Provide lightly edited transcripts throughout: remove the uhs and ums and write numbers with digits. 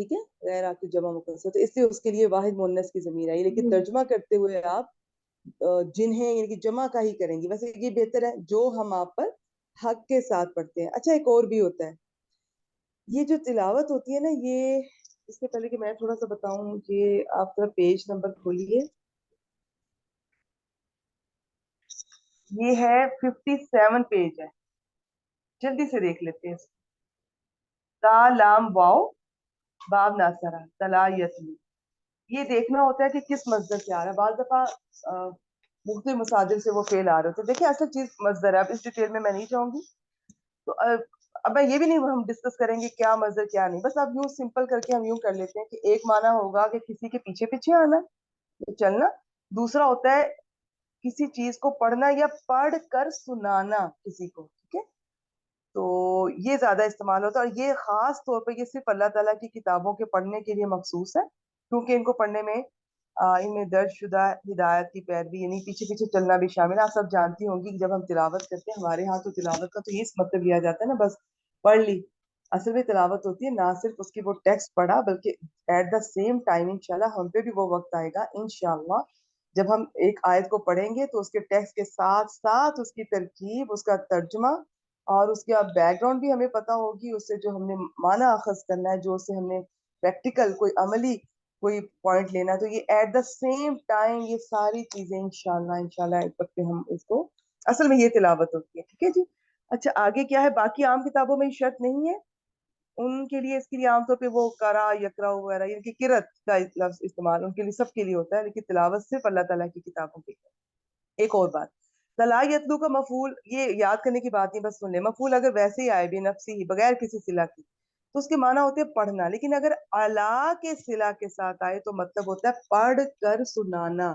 ٹھیک ہے, غیر عاقل جمع مکسر, تو اس لیے اس کے لیے واحد مؤنث کی ضمیر آئی, لیکن ترجمہ کرتے ہوئے آپ جنہیں یعنی کہ جمع کا ہی کریں گی. ویسے یہ بہتر ہے جو ہم آپ پر حق کے ساتھ پڑھتے ہیں. اچھا ایک اور بھی ہوتا ہے, یہ جو تلاوت ہوتی ہے نا, یہ اس سے پہلے کہ میں تھوڑا سا بتاؤں, یہ آپ کا پیج نمبر کھولیے, یہ ہے 57 پیج ہے, جلدی سے دیکھ لیتے ہیں. تا لام واو باب ناصرہ تلا یتلو, یہ دیکھنا ہوتا ہے کہ کس مصدر سے آ رہا ہے. بعض دفعہ مختلف مصادر سے وہ فعل آ رہے ہوتے ہیں. دیکھیں اصل چیز مصدر ہے, اب اس ڈیٹیل میں نہیں جاؤں گی, تو اب میں یہ بھی نہیں ہم ڈسکس کریں گے کیا مصدر کیا نہیں, بس اب یوں سمپل کر کے ہم یوں کر لیتے ہیں کہ ایک معنی ہوگا کہ کسی کے پیچھے پیچھے آنا چلنا, دوسرا ہوتا ہے کسی چیز کو پڑھنا یا پڑھ کر سنانا کسی کو, ٹھیک ہے. تو یہ زیادہ استعمال ہوتا ہے, اور یہ خاص طور پہ یہ صرف اللہ تعالیٰ کی کتابوں کے پڑھنے کے لیے مخصوص ہے, کیونکہ ان کو پڑھنے میں ان میں درج شدہ ہدایت کی پیروی یعنی پیچھے پیچھے چلنا بھی شامل ہے. آپ سب جانتی ہوں گی کہ جب ہم تلاوت کرتے ہیں, ہمارے ہاں تو تلاوت کا تو یہ مطلب لیا جاتا ہے نا, بس پڑھ لی. اصل میں تلاوت ہوتی ہے نہ صرف اس کی وہ ٹیکسٹ پڑھا, بلکہ ایٹ دا سیم ٹائم انشاءاللہ ہم پہ بھی وہ وقت آئے گا انشاءاللہ جب ہم ایک آیت کو پڑھیں گے تو اس کے ٹیکسٹ کے ساتھ ساتھ اس کی ترکیب, اس کا ترجمہ اور اس کا بیک گراؤنڈ بھی ہمیں پتا ہوگی, اس سے جو ہم نے معنی اخذ کرنا ہے, جو اس سے ہم نے پریکٹیکل کوئی عملی کوئی پوائنٹ لینا ہے, تو یہ ایٹ دا سیم ٹائم یہ ساری چیزیں انشاءاللہ ایک وقت ہم اس کو, اصل میں یہ تلاوت ہوتی ہے. ٹھیک ہے جی. اچھا آگے کیا ہے, باقی عام کتابوں میں یہ شرط نہیں ہے, ان کے لیے اس کے لیے عام طور پہ وہ کرا یکرا وغیرہ یعنی کہ قرت کا لفظ استعمال ان کے لیے سب کے لیے ہوتا ہے, لیکن تلاوت صرف اللہ تعالیٰ کی کتابوں کی. ایک اور بات, تلا یتلو کا مفعول یہ یاد کرنے کی بات نہیں, بس سن لیں. مفعول اگر ویسے ہی آئے بے نفسی ہی بغیر کسی صلہ کی تو اس کے معنی ہوتے ہیں پڑھنا, لیکن اگر الا کے صلہ کے ساتھ آئے تو مطلب ہوتا ہے پڑھ کر سنانا.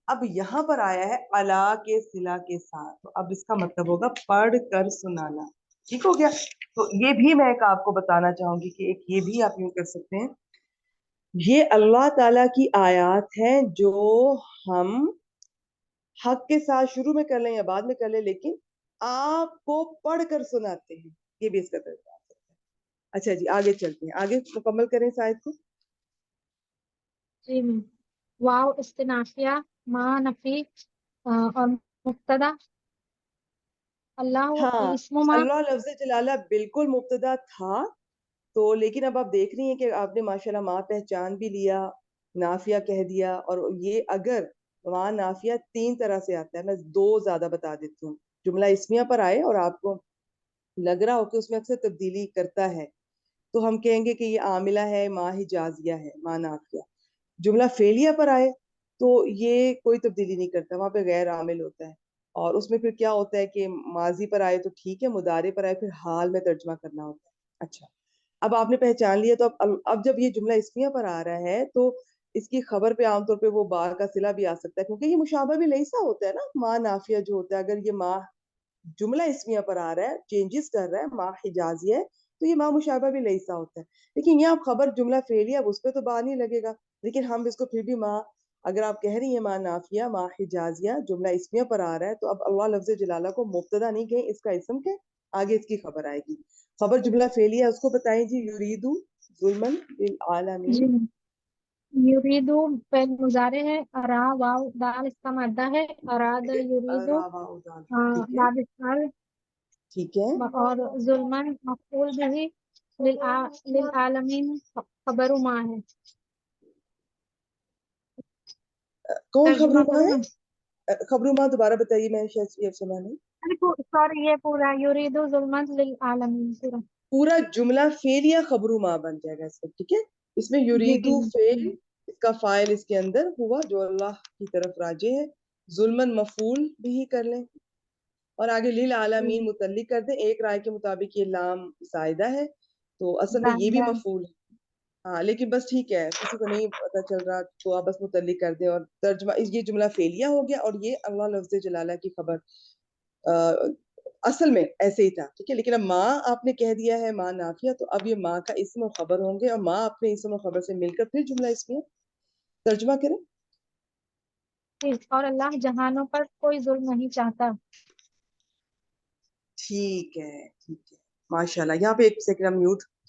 اب یہاں پر آیا ہے الا کے صلہ کے ساتھ, تو اب اس کا مطلب ہوگا پڑھ کر سنانا. ٹھیک ہو گیا. تو یہ بھی میں ایک آپ کو بتانا چاہوں گی کہ ایک یہ بھی آپ یوں کر سکتے ہیں, یہ اللہ تعالیٰ کی آیات ہیں جو ہم حق کے ساتھ شروع میں کر لیں یا بعد میں کر لیں, لیکن آپ کو پڑھ کر سناتے ہیں. یہ بھی اس کا طریقہ ہے. اچھا جی آگے چلتے ہیں, آگے مکمل کریں اس آیت کو. جی واو استنافیہ ما نفی اور مبتدا اللہ ہاں اسم ما. اللہ لفظ جلالہ بالکل مبتدا تھا, تو لیکن اب آپ دیکھ رہی ہیں کہ آپ نے ماشاءاللہ ماں پہچان بھی لیا, نافیہ کہہ دیا, اور یہ اگر وہاں نافیہ 3 طرح سے آتا ہے, میں 2 زیادہ بتا دیتی ہوں. جملہ اسمیہ پر آئے اور آپ کو لگ رہا ہو کہ اس میں اکثر تبدیلی کرتا ہے, تو ہم کہیں گے کہ یہ عاملہ ہے, ماں حجازیہ ہے, ماں نافیہ. جملہ فعلیہ پر آئے تو یہ کوئی تبدیلی نہیں کرتا, وہاں پہ غیر عامل ہوتا ہے, اور اس میں پھر کیا ہوتا ہے کہ ماضی پر آئے تو ٹھیک ہے, مضارع پر آئے پھر حال میں ترجمہ کرنا ہوتا ہے. اچھا اب آپ نے پہچان لیا, تو اب جب یہ جملہ اسمیہ پر آ رہا ہے تو اس کی خبر پہ عام طور پہ وہ با کا صلہ بھی آ سکتا ہے, کیونکہ یہ مشابہ بھی لیسا ہوتا ہے نا, ماں نافیہ جو ہوتا ہے. اگر یہ ماں جملہ اسمیہ پر آ رہا ہے, چینجز کر رہا ہے, ماں حجازی ہے, تو یہ ماں مشابہ بھی لیسا ہوتا ہے. لیکن یہ آپ خبر جملہ فعلیہ, اب اس پہ تو با نہیں لگے گا, لیکن ہم اس کو پھر بھی ماں, اگر آپ کہہ رہی ہیں ماں نافیہ ماں حجازیہ جملہ اسمیہ پر آ رہا ہے, تو اب اللہ لفظ جلالہ کو مبتدا نہیں کہیں, اس کا اسم کے آگے اس کی خبر آئے گی. خبر جملہ فعلیہ اس کو بتائیں جی. یریدو ظلمن للعالمین. جی یریدو فعل مضارع ہے, ارا واو دال اس کا مادہ ہے, اراد یریدو ٹھیک ہے باب فعل, ٹھیک ہے. اور ظلمن مفعول بھی للعالمین خبر ما ہے. کون ترجمہ خبرما کروں ہے؟ نا, خبرما دوبارہ بتائیے, میں شاید یہ سنا نہیں. سوری یہ پورا یریدو ظلمن للعالمین پورا پورا جملہ فعلیہ خبرما بن جائے گا اس میں, ٹھیک ہے. اس میں جی یریدو فعل, اس کا فاعل اس کے اندر ہوا جو اللہ کی طرف راجع ہے, ظلمن مفعول بھی کر لیں, اور آگے للعالمین متعلق کر دیں. ایک رائے کے مطابق یہ لام زائدہ ہے, تو اصل میں یہ بھی مفعول ہے. ہاں لیکن بس ٹھیک ہے, کسی کو نہیں پتا چل رہا تو آپ بس متعلق کر دیں, اور ترجمہ یہ جملہ فعلیہ ہو گیا, اور یہ اللہ لفظ جلالہ کی خبر اصل میں ایسے ہی تھا, ٹھیک ہے. لیکن اب ماں آپ نے کہہ دیا ہے ماں نافیہ, تو اب یہ ماں کا اسم و خبر ہوں گے, اور ماں اپنے اسم و خبر سے مل کر پھر جملہ اسمیہ ترجمہ کریں. اور اللہ جہانوں پر کوئی ظلم نہیں چاہتا. ٹھیک ہے ٹھیک ہے, ماشاء اللہ. یہاں پہ ایک سیکنڈ ہم میوٹ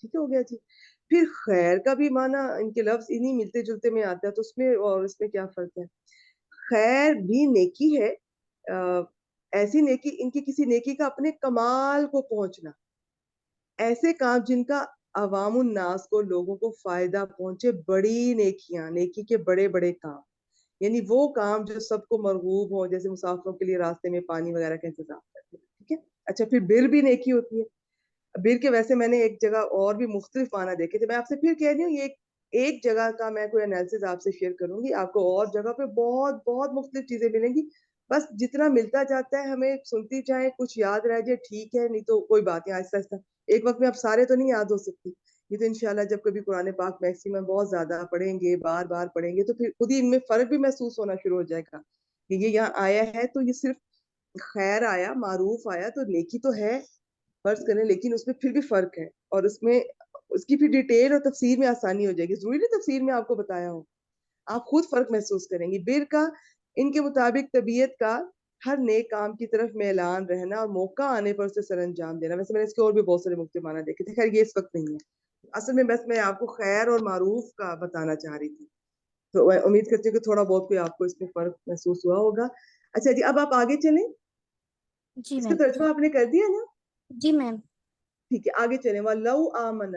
ٹھیک ہے, ہو گیا جی. پھر خیر کا بھی معنی ان کے لفظ انہی ملتے جلتے میں آتا ہے, تو اس میں اور اس میں کیا فرق ہے؟ خیر بھی نیکی ہے, ایسی نیکی, ان کی کسی نیکی کا اپنے کمال کو پہنچنا, ایسے کام جن کا عوام الناس کو, لوگوں کو فائدہ پہنچے, بڑی نیکیاں, نیکی کے بڑے بڑے کام, یعنی وہ کام جو سب کو مرغوب ہو, جیسے مسافروں کے لیے راستے میں پانی وغیرہ کا انتظام کرتے ہیں. ٹھیک ہے. اچھا, پھر بر بھی نیکی ہوتی ہے. بر کے ویسے میں نے ایک جگہ اور بھی مختلف معنی دیکھے تھے, میں آپ سے پھر کہہ رہی ہوں, یہ ایک جگہ کا میں کوئی انالیسس آپ سے شیئر کروں گی, آپ کو اور جگہ پہ بہت بہت مختلف چیزیں ملیں گی. بس جتنا ملتا جاتا ہے ہمیں سنتی جائیں, کچھ یاد رہ جائے ٹھیک ہے, نہیں تو کوئی بات نہیں, آہستہ آہستہ ایک وقت میں اب سارے تو نہیں یاد ہو سکتی. یہ تو انشاءاللہ جب کبھی قرآن پاک میکسیمم بہت زیادہ پڑھیں گے, بار بار پڑھیں گے, تو پھر خود ہی ان میں فرق بھی محسوس ہونا شروع ہو جائے گا کہ یہ یہاں آیا ہے تو یہ صرف خیر آیا, معروف آیا, تو نیکی تو ہے فرض کریں, لیکن اس میں پھر بھی فرق ہے, اور اس میں اس کی پھر ڈیٹیل اور تفسیر میں آسانی ہو جائے گی. ضروری نہیں تفسیر میں آپ کو بتایا ہو, آپ خود فرق محسوس کریں گی. بر کا ان کے مطابق طبیعت کا ہر نیک کام کی طرف میلان رہنا, اور موقع آنے پر اسے سر انجام دینا. ویسے میں نے اس کے اور بھی بہت سارے مختلف معنی دیکھے تھے, خیر یہ اس وقت نہیں ہے. اصل میں بس میں آپ کو خیر اور معروف کا بتانا چاہ رہی تھی, تو میں امید کرتی ہوں کہ تھوڑا بہت کوئی آپ کو اس میں فرق محسوس ہوا ہوگا. اچھا جی, اب آپ آگے چلیں. جی اس کا میم. ترجمہ آپ نے کر دیا نا؟ جی میم. ٹھیک ہے, آگے چلیں. وَلَوْ آمَنَ,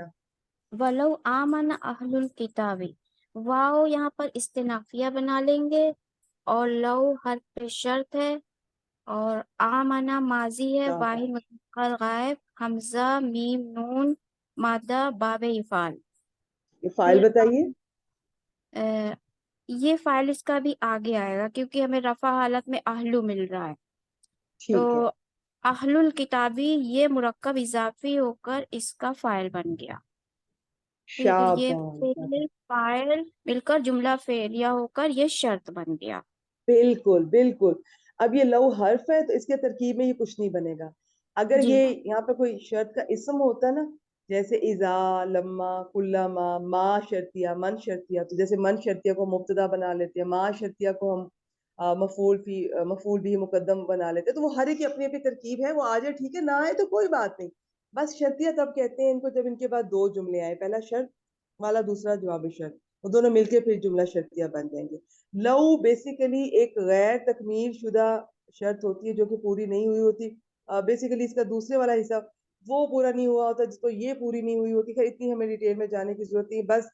ولو آمن اہل الکتاب, واو یہاں پر استنافیہ بنا لیں گے, اور لو حرف شرط ہے, اور آمنا ماضی ہے, واحد مذکر غائب, حمزہ میم نون مادہ باب افعال. یہ فائل پھر بتائیے. یہ فائل اس کا بھی آگے آئے گا, کیونکہ ہمیں رفع حالت میں اہلو مل رہا ہے. ٹھیک ہے, تو اہل الکتابی یہ مرکب اضافی ہو کر اس کا فائل بن گیا. پھر یہ شاباش. فائل مل کر جملہ فعلیہ ہو کر یہ شرط بن گیا. بالکل بالکل. اب یہ لو حرف ہے تو اس کے ترکیب میں یہ کچھ نہیں بنے گا. اگر جی یہ یہاں پہ کوئی شرط کا اسم ہوتا نا, جیسے اذا, لما, کلما, ما شرطیہ, من شرطیہ, تو جیسے من شرطیہ کو مبتدا بنا لیتے ہیں, ما شرطیہ کو ہم مفعول بھی مقدم بنا لیتے ہیں, تو وہ ہر ایک کی اپنی اپنی ترکیب ہے, وہ آ جائے ٹھیک ہے, نہ آئے تو کوئی بات نہیں. بس شرطیہ تب کہتے ہیں ان کو جب ان کے بعد دو جملے آئے, پہلا شرط والا, دوسرا جواب شرط, وہ دونوں مل کے پھر جملہ شرطیہ بن جائیں گے. لو بیسیکلی ایک غیر تکمیل شدہ شرط ہوتی ہے جو کہ پوری نہیں ہوئی ہوتی. بیسیکلی اس کا دوسرے والا حصہ وہ پورا نہیں ہوا ہوتا جس کو یہ پوری نہیں ہوئی ہوتی. خیر اتنی ہمیں ڈیٹیل میں جانے کی ضرورت نہیں, بس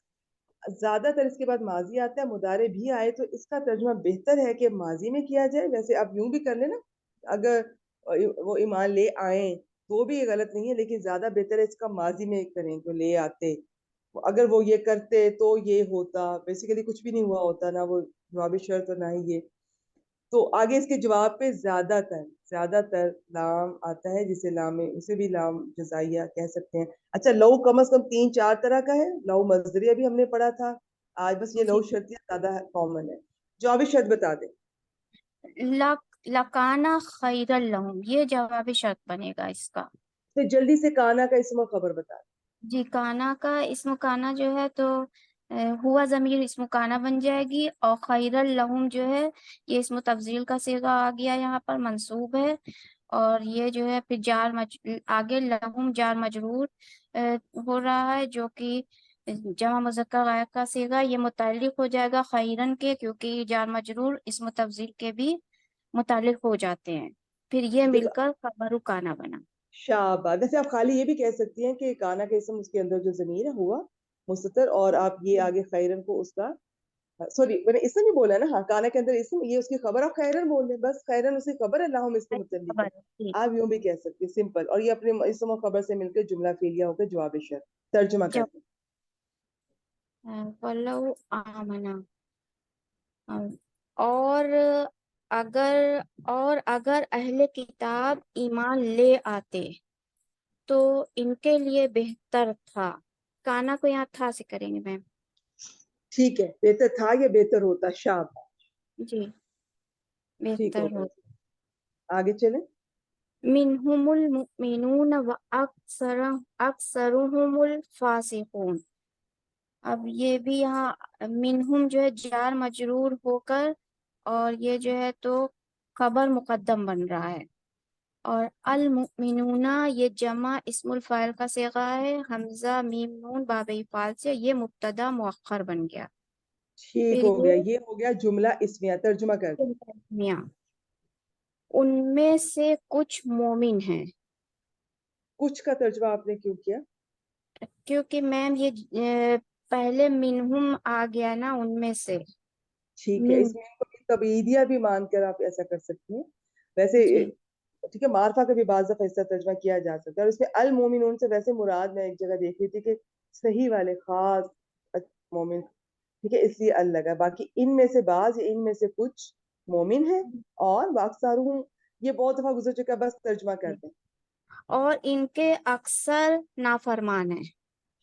زیادہ تر اس کے بعد ماضی آتا ہے, مضارع بھی آئے تو اس کا ترجمہ بہتر ہے کہ ماضی میں کیا جائے. ویسے آپ یوں بھی کر لیں نا, اگر وہ ایمان لے آئیں تو بھی یہ غلط نہیں ہے, لیکن زیادہ بہتر ہے اس کا ماضی میں کریں تو لے آتے. اگر وہ یہ کرتے تو یہ ہوتا, بیسیکلی کچھ بھی نہیں ہوا ہوتا, نہ وہ جواب شرط اور نہ ہی یہ. تو آگے اس کے جواب پہ زیادہ تر لام آتا ہے, جسے اسے بھی لام جزائیہ کہہ سکتے ہیں. اچھا, لو کم از کم 3-4 طرح کا ہے. لو مصدریہ بھی ہم نے پڑھا تھا آج, بس یہ لو جی. شرطیہ زیادہ کامن ہے. جواب شرط بتا دیں. لکانا خیر لہم, یہ جواب شرط بنے گا اس کا. تو جلدی سے کانا کا اسم و خبر بتا دیں. جی, کانا کا اسم کانا جو ہے تو ہوا ضمیر اسم کانا بن جائے گی, اور خیر لہم جو ہے یہ اسم تفضیل کا صیغہ آ گیا, یہاں پر منصوب ہے, اور یہ جو ہے پھر آگے لہم جار مجرور ہو رہا ہے, جو کہ جمع مذکر غائب کا صیغہ, یہ متعلق ہو جائے گا خیرن کے, کیونکہ جار مجرور اسم تفضیل کے بھی متعلق ہو جاتے ہیں. پھر یہ مل کر خبر کانا بنا. شاباش. ویسے آپ خالی یہ بھی کہہ سکتی ہیں کہ کانا کا اسم اس کے اندر جو ضمیر ہے ہوا مستتر, اور آپ یہ آگے خیرن کو اس کا, سوری میں نے اسم ہی بولا نا, ہاں کانا کے اندر اسم, یہ اس کی خبر, آپ خیرن بول دیں, بس خیرن اس کی خبر ہے, اللہم اس کے متعلق ہے. آپ یوں بھی کہہ سکتے ہیں سمپل, اور یہ اپنے اسم و خبر سے مل کے جملہ فعلیہ ہو کے جواب شرط. ترجمہ کر دیں. ولو آمنا, اور اگر اہل کتاب ایمان لے آتے تو ان کے لیے بہتر تھا. کانا کو یہاں تھا سے کریں گے میم. ٹھیک ہے, بہتر تھا یا بہتر ہوتا. شاباش, جی, ٹھیک بہتر ہو ہو. گیا. آگے چلیں. منہم المؤمنون اکثرهم الفاسقون. اب یہ بھی یہاں منہم جو ہے جار مجرور ہو کر, اور یہ جو ہے تو خبر مقدم بن رہا ہے. اور المؤمنون یہ جمع اسم الفاعل کا صیغہ ہے، حمزہ میم نون باب افعال سے یہ مبتدا مؤخر بن گیا. ٹھیک پھر ہو گیا، یہ ہو گیا جملہ اسمیہ. ترجمہ کر دیں. میاں ان میں سے کچھ مومن ہیں. کچھ کا ترجمہ آپ نے کیوں کیا؟ کیونکہ میم یہ پہلے منہم آ گیا نا، ان میں سے. ٹھیک ہے، اس میں کو تبعیدیہ بھی مان کر آپ ایسا کر سکتی ہیں. ویسے جی ٹھیک ہے، معرفہ کا بھی بعض دفعہ اس کا ترجمہ کیا جا سکتا ہے. اور اس میں المومنون سے ویسے مراد میں ایک جگہ دیکھ رہی تھی کہ صحیح والے خاص مومن، ٹھیک ہے، اس لیے ال لگا. باقی ان میں سے بعض یا ان میں سے کچھ مومن ہیں اور واکثرہم یہ بہت دفعہ گزر چکا، بس ترجمہ کر دیں. اور ان کے اکثر نافرمان ہیں.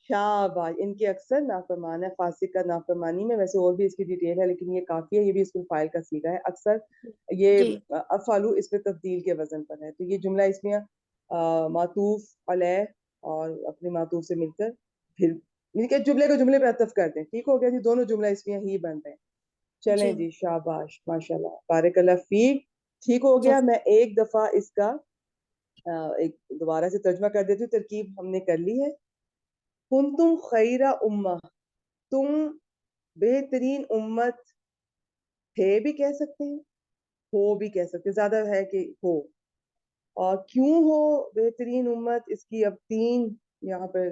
شاباش، ان کے اکثر نافرمان ہے. فاسق کا نافرمانی میں ویسے اور بھی اس کی ڈیٹیل ہے، لیکن یہ کافی ہے. یہ بھی اس کو فائل کا صیغہ ہے. اکثر یہ جی افعلو اس پہ تبدیل کے وزن پر ہے. تو یہ جملہ اس میں معطوف علیہ اور اپنے معطوف سے مل کر پھر مل کے جملے کو جملے پہ عطف کر دیں. ٹھیک ہو گیا جی، دونوں جملہ اس میں ہی بن رہے ہیں. چلیں جی، شاباش، ماشاءاللہ، بارک اللہ فیک. ٹھیک ہو گیا. میں ایک دفعہ اس کا ایک دوبارہ سے ترجمہ کر دیتی ہوں. ترکیب ہم نے کر لی ہے. کنتم خیر امہ، تم بہترین امت تھے بھی کہہ سکتے ہیں، ہو بھی کہہ سکتے ہیں، زیادہ ہے کہ ہو. اور کیوں ہو بہترین امت، اس کی اب 3 یہاں پر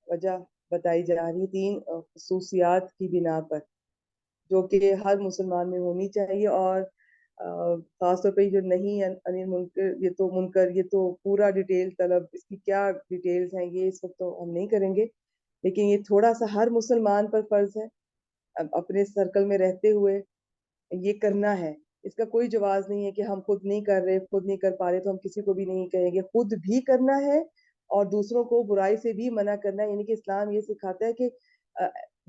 وجہ بتائی جا رہی ہے. 3 خصوصیات کی بنا پر جو کہ ہر مسلمان میں ہونی چاہیے. اور خاص طور پہ جو نہیں انیل منکر، یہ تو منکر، یہ تو پورا ڈیٹیل طلب، اس کی کیا ڈیٹیلز ہیں یہ اس وقت تو ہم نہیں کریں گے، لیکن یہ تھوڑا سا ہر مسلمان پر فرض ہے اپنے سرکل میں رہتے ہوئے یہ کرنا ہے. اس کا کوئی جواز نہیں ہے کہ ہم خود نہیں کر رہے، خود نہیں کر پا رہے تو ہم کسی کو بھی نہیں کہیں گے. خود بھی کرنا ہے اور دوسروں کو برائی سے بھی منع کرنا ہے. یعنی کہ اسلام یہ سکھاتا ہے کہ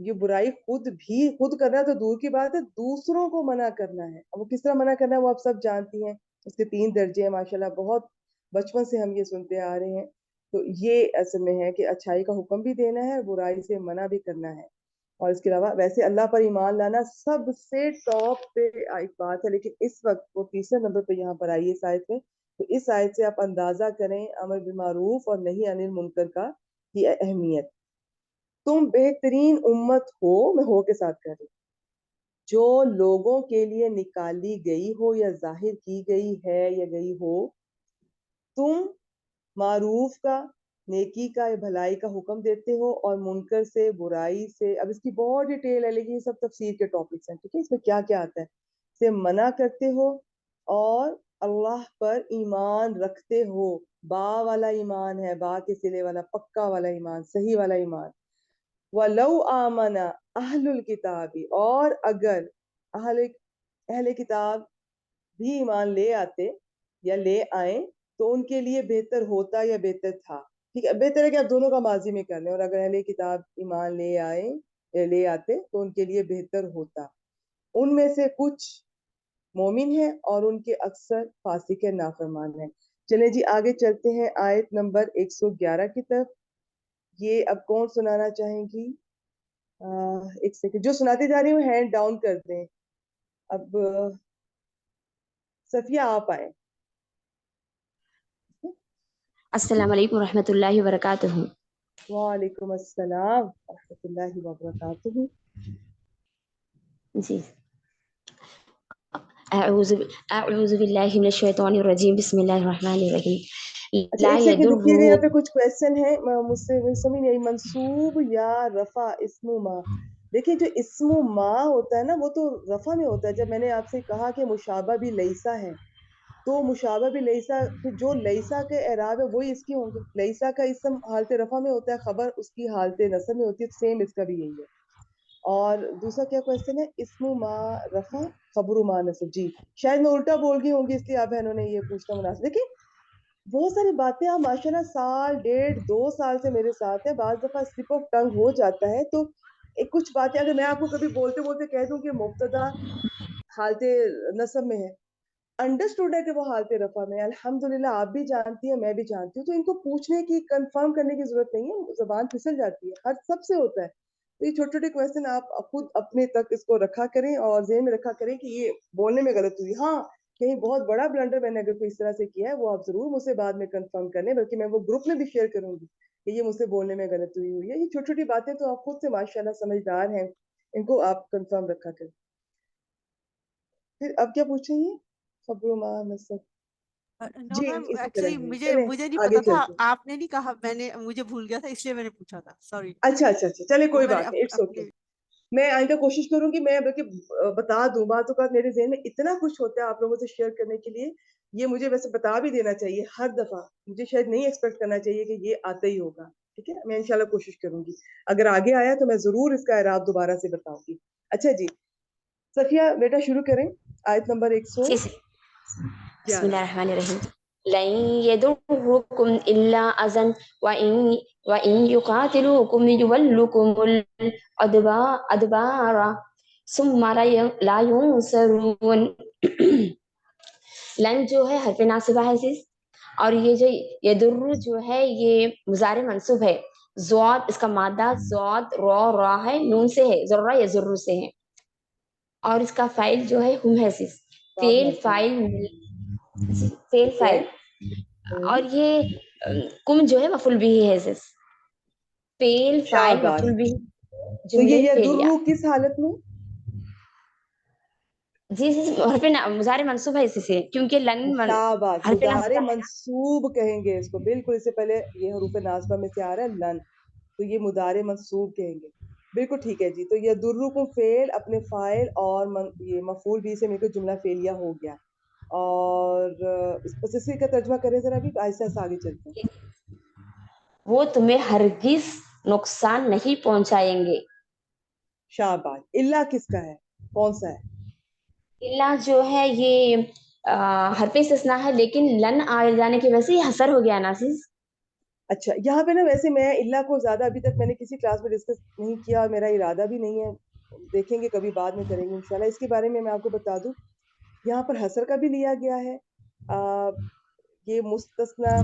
یہ برائی خود کرنا تو دور کی بات ہے، دوسروں کو منع کرنا ہے. اب وہ کس طرح منع کرنا ہے وہ آپ سب جانتی ہیں. اس کے 3 درجے ہیں ماشاءاللہ، بہت بچپن سے ہم یہ سنتے آ رہے ہیں. تو یہ اصل میں ہے کہ اچھائی کا حکم بھی دینا ہے، برائی سے منع بھی کرنا ہے. اور اس کے علاوہ ویسے اللہ پر ایمان لانا سب سے ٹاپ پہ ایک بات ہے، لیکن اس وقت وہ 3 نمبر پہ یہاں پر آئی ہے اس آیت میں. تو اس آیت سے آپ اندازہ کریں امر بالمعروف اور نہی عن المنکر کا کی اہمیت. تم بہترین امت ہو، میں ہو کے ساتھ کر رہی ہوں، جو لوگوں کے لیے نکالی گئی ہو یا ظاہر کی گئی ہے یا گئی ہو. تم معروف کا، نیکی کا یا بھلائی کا حکم دیتے ہو اور منکر سے، برائی سے، اب اس کی بہت ڈیٹیل ہے لیکن یہ سب تفسیر کے ٹاپکس ہیں. ٹھیک ہے، اس میں کیا کیا آتا ہے سے منع کرتے ہو اور اللہ پر ایمان رکھتے ہو. با والا ایمان ہے، با کے سلے والا، پکا والا ایمان، صحیح والا ایمان. وَلَوْ آمَنَ أَهْلُ الْكِتَابِ، اور اگر اہل کتاب بھی ایمان لے آتے یا لے آئیں تو ان کے لیے بہتر ہوتا یا بہتر تھا. ٹھیک ہے، بہتر ہے کہ آپ دونوں کا ماضی میں کر لیں. اور اگر اہل کتاب ایمان لے آئیں یا لے آتے تو ان کے لیے بہتر ہوتا. ان میں سے کچھ مومن ہیں اور ان کے اکثر فاسق نافرمان ہیں. چلیں جی آگے چلتے ہیں آیت نمبر 111 کی طرف. یہ اب کون سنانا چاہیں گی؟ ایک سیکنڈ، جو سناتے جا رہی ہوں ہینڈ ڈاؤن کر دیں. اب صفیہ آپ آئیں. السلام علیکم ورحمۃ اللہ وبرکاتہ. وعلیکم السلام ورحمۃ اللہ وبرکاتہ. جی، اعوذ باللہ من الشیطان الرجیم، بسم اللہ الرحمن الرحیم. اچھا لا ایک سیکنڈ یضر، رکیے گا، یہاں پہ کچھ کویشچن ہے مجھ سے سمجھ نہیں آئی. منصوب یا رفع اسم ما؟ دیکھیں جو اسم ما ہوتا ہے نا وہ تو رفع میں ہوتا ہے. جب میں نے آپ سے کہا کہ مشابہ بھی لیسا ہے تو مشابہ بھی لیسا، پھر جو لیسا کے اعراب ہے وہی اس کی ہوں گے. لیسا کا اسم حالت رفع میں ہوتا ہے، خبر اس کی حالت نصب میں ہوتی ہے. سیم اس کا بھی یہی ہے. اور دوسرا کیا کویشچن ہے؟ اسم ما رفع خبر ما نصب. جی شاید میں الٹا بول گئی ہوں گی اس لیے آپ بہنوں نے یہ پوچھنا مناسب. دیکھیں بہت ساری باتیں آپ ماشاءاللہ سال 1.5-2 سال سے میرے ساتھ ہیں، بعض دفعہ سلپ آف ٹنگ ہو جاتا ہے. تو کچھ باتیں اگر میں آپ کو کبھی بولتے بولتے کہہ دوں کہ مبتدا حالت نصب میں ہے، انڈرسٹوڈ ہے کہ وہ حالت رفع میں ہے، الحمدللہ آپ بھی جانتی ہیں میں بھی جانتی ہوں. تو ان کو پوچھنے کی، کنفرم کرنے کی ضرورت نہیں ہے، زبان پھسل جاتی ہے، ہر سب سے ہوتا ہے. تو یہ چھوٹے چھوٹے کویشچن آپ خود اپنے تک اس کو رکھا کریں اور ذہن میں رکھا کریں کہ یہ بولنے میں غلط ہوئی. ہاں کہیں بہت بڑا بلنڈر میں نے اگر کوئی اس طرح سے کیا ہے وہ آپ ضرور مجھ سے بعد میں کنفرم کر لیں، بلکہ میں وہ گروپ میں بھی شیئر کروں گی کہ یہ مجھ سے بولنے میں غلطی ہوئی ہے. یہ چھوٹی چھوٹی باتیں تو آپ خود سے ماشاءاللہ سمجھدار ہیں، ان کو آپ کنفرم رکھا کریں. پھر اب کیا پوچھیں گے؟ خبر ما نصب نو جی میم اسی طرح ایکچولی ہی مجھے چلیں نہیں آگے پتا تھا، چلتے ہیں. آپ نے نہیں کہا، مجھے بھول گیا تھا اس لیے میں نے پوچھا تھا، سوری. اچھا اچھا اچھا چلے وہ کوئی میں نے بات نہیں، اٹس اوکے. اپنے میں آئندہ کوشش کروں گی میں بلکہ بتا دوں. بعض اوقات میرے ذہن میں اتنا کچھ ہوتا ہے آپ لوگوں سے شیئر کرنے کے لیے، یہ مجھے ویسے بتا بھی دینا چاہیے ہر دفعہ، مجھے شاید نہیں ایکسپیکٹ کرنا چاہیے کہ یہ آتا ہی ہوگا. ٹھیک ہے، میں انشاءاللہ کوشش کروں گی، اگر آگے آیا تو میں ضرور اس کا اعراب دوبارہ سے بتاؤں گی. اچھا جی صفیہ بیٹا شروع کریں، آیت نمبر 111. بسم اللہ الرحمن الرحیم. لن يضركم إلا أذى وإن يقاتلوكم يولوكم الأدبار ثم لا ينصرون. لن جو ہے حرف ناصبہ ہے sis، اور یہ جو یدر جو ہے یہ مضارع منصوب ہے. زواد اس کا مادہ زواد را ہے، نون سے ہے، ذرہ یزر سے ہے، اور اس کا فائل جو ہے ہم ہے sis. فیل فائل اور یہ کم جو ہے مفعول بھی ہے sis. فیل فائل شاباش. مفعول بھی تو یہ جملے فعلیہ. یدر کس حالت میں؟ جی حرف مضارع منصوب ہے اسی سے، کیونکہ لن شاباش، حرف مضارع ناصبہ ہے. منصوب کہیں گے اس کو، بالکل اس سے پہلے یہ حروف ناصبہ میں سے آ رہا ہے لن، تو یہ مضارع منصوب کہیں گے. بالکل ٹھیک ہے جی. تو یہ یدرکم فعل اپنے فاعل اور یہ مفعول بھی سے مل کر جملہ فعلیہ ہو گیا. اور اس پوزیسو کا ترجمہ کریں ذرا بھی، ایسا آگے چلتے ہیں. وہ تمہیں ہرگز نقصان نہیں پہنچائیں گے. شاباش. اللہ کس کا ہے، کون سا ہے؟ اللہ جو ہے یہ حرف استثناء ہے، لیکن لن آ جانے کی وجہ سے یہ حسر ہو گیا نا sis. اچھا یہاں پہ نا ویسے میں اللہ کو زیادہ ابھی تک میں نے کسی کلاس میں ڈسکس نہیں کیا، اور میرا ارادہ بھی نہیں ہے، دیکھیں گے کبھی بعد میں کریں گے انشاءاللہ. اس کے بارے میں آپ کو بتا دوں، یہاں پر حسر کا بھی لیا گیا ہے، یہ مستثنا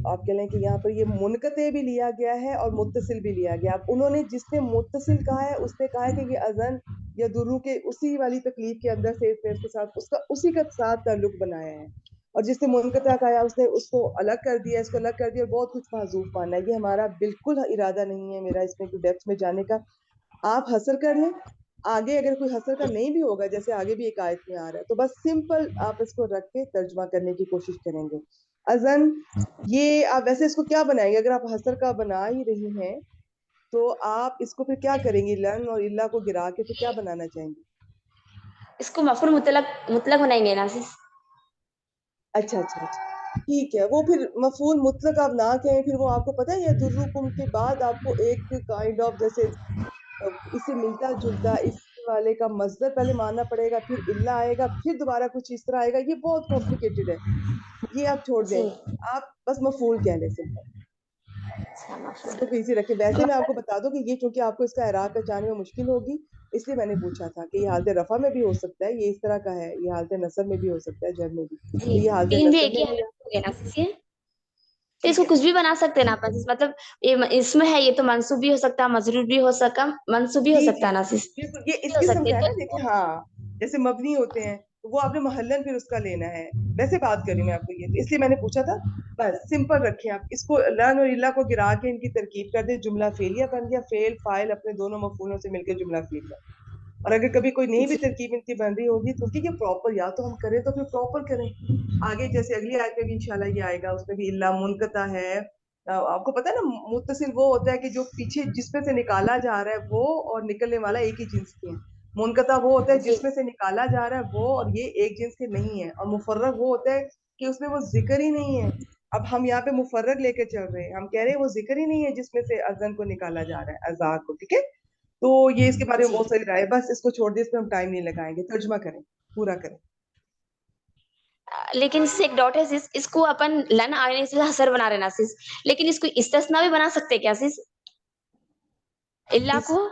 آپ کہہ لیں کہ یہاں پر یہ منقطع بھی لیا گیا ہے اور متصل بھی لیا گیا. اب انہوں نے جس نے متصل کہا ہے اس نے کہا ہے کہ یہ اذن یا درو کے اسی والی تکلیف کے اندر سے اس کے ساتھ اس کا اسی کا ساتھ تعلق بنایا ہے، اور جس نے منقطع کہا اس نے اس کو الگ کر دیا، اس کو الگ کر دیا اور بہت کچھ معذوف مانا ہے. یہ ہمارا بالکل ارادہ نہیں ہے میرا اس میں کوئی ڈیپتھ میں جانے کا. آپ حسر کر لیں، آگے اگر کوئی حسر کا نہیں بھی ہوگا جیسے آگے بھی ایک آیت میں آ رہا ہے تو بس سمپل آپ اس کو رکھ کے ترجمہ کرنے کی کوشش کریں گے. اذن یہ آپ ویسے اس کو کیا بنائیں گے؟ اگر آپ حسر کا بنا ہی رہی ہیں تو آپ اس کو پھر کیا کریں گی؟ لن اور اللہ کو گرا کے پھر کیا بنانا چاہیں گے؟ اس کو مفعول مطلق بنائیں گے نا sis. اچھا اچھا اچھا ٹھیک ہے. وہ پھر مفعول مطلق آپ نہ کہیں، پھر وہ آپ کو پتہ ہے یہ یدرکم کے بعد آپ کو ایک کائنڈ آف جیسے اس سے ملتا جلتا اس والے کا مصدر پہلے ماننا پڑے گا، پھر اللہ آئے گا، پھر دوبارہ کچھ اس طرح آئے گا. یہ بہت کمپلیکیٹڈ ہے، یہ آپ چھوڑ دیں، جی آپ بس مفعول کہہ لیں سمپل. اچھا ماشاء اس کو اللہ. ایزی رکھیں. ویسے میں آپ کو بتا دوں کہ یہ چونکہ آپ کو اس کا اعراب پہچانے میں مشکل ہوگی، اس لیے میں نے پوچھا تھا کہ یہ حالت رفع میں بھی ہو سکتا ہے، یہ اس طرح کا ہے، یہ حالت نصب میں بھی ہو سکتا ہے، جر میں بھی. تو جی یہ حالت تین بھی نصب ایک ہی میں بھی حالت ہو گیا نا sis یہ. تو اس ٹھیک کو ہے. کچھ بھی بنا سکتے ہیں نا اپن sis. مطلب یہ اس میں ہے، یہ تو منصوب بھی ہو سکتا ہے، مجرور بھی ہو سکتا، منصوب بھی ہو جی سکتا جی ہے نا sis. بالکل یہ اس ہو قسم سکتے کا ہے نا. تو دیکھیں ہاں جیسے مبنی ہوتے ہیں تو وہ آپ نے محلن پھر اس کا لینا ہے. ویسے بات کری میں آپ کو یہ، اس لیے میں نے پوچھا تھا. بس سمپل رکھیں آپ اس کو، لن اور اللہ کو گرا کے ان کی ترکیب کر دیں، جملہ فعلیہ بن گیا. فعل فاعل اپنے دونوں مفعولوں سے مل کے جملہ فعلیہ. اور اگر کبھی کوئی نہیں بھی جی ترکیب ان کی بن رہی ہوگی تو ٹھیک ہے پراپر، یا تو ہم کریں تو پھر پراپر کریں. آگے جیسے اگلی آیت میں بھی انشاءاللہ یہ آئے گا، اس میں بھی اللہ منقطع ہے. آپ کو پتا ہے نا متصل وہ ہوتا ہے کہ جو پیچھے جس میں سے نکالا جا رہا ہے وہ اور نکلنے والا ایک ہی جنس کے ہیں. منقطع وہ ہوتا ہے جی جس میں سے نکالا جا رہا ہے وہ اور یہ ایک جنس کے نہیں ہے. اور مفرغ وہ ہوتا ہے کہ اس میں وہ ذکر ہی نہیں ہے. اب ہم یہاں پہ مفرغ لے کے چل رہے ہیں، ہم کہہ رہے ہیں وہ ذکر ہی نہیں ہے جس میں سے اذن کو نکالا جا رہا ہے، اذا کو. ٹھیک ہے، تو یہ اس کے بارے میں جی. بہت ساری رائے، بس اس کو چھوڑ دیں، اس پہ ہم ٹائم نہیں لگائیں گے. ترجمہ کریں، پورا کریں. لیکن اس سے ایک ڈاٹ ہے sis، اس کو اپن لن آنے سے حسر بنا رہے نا sis، لیکن اس کو استثناء بھی بنا سکتے کیا sis؟ اللہ اس کو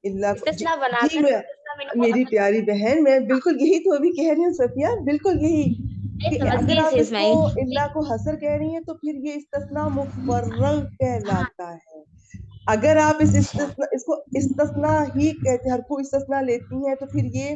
اللہ کو جی, استثناء بنا جی کر میں استثناء میں ان کو میری اپن پیاری بہن میں بالکل یہی تو ابھی کہہ رہی ہوں صفیہ، بالکل یہی کہ سمجھ اگر گئی آپ اس sis کو میں. اللہ کو حسر کہہ رہی ہیں تو پھر یہ استثناء مفرغ ہاں کہلاتا ہے. اگر آپ اچھا اس کو استثناء ہی کہتے ہیں، ہر کو استثناء لیتی ہیں تو پھر یہ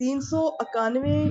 391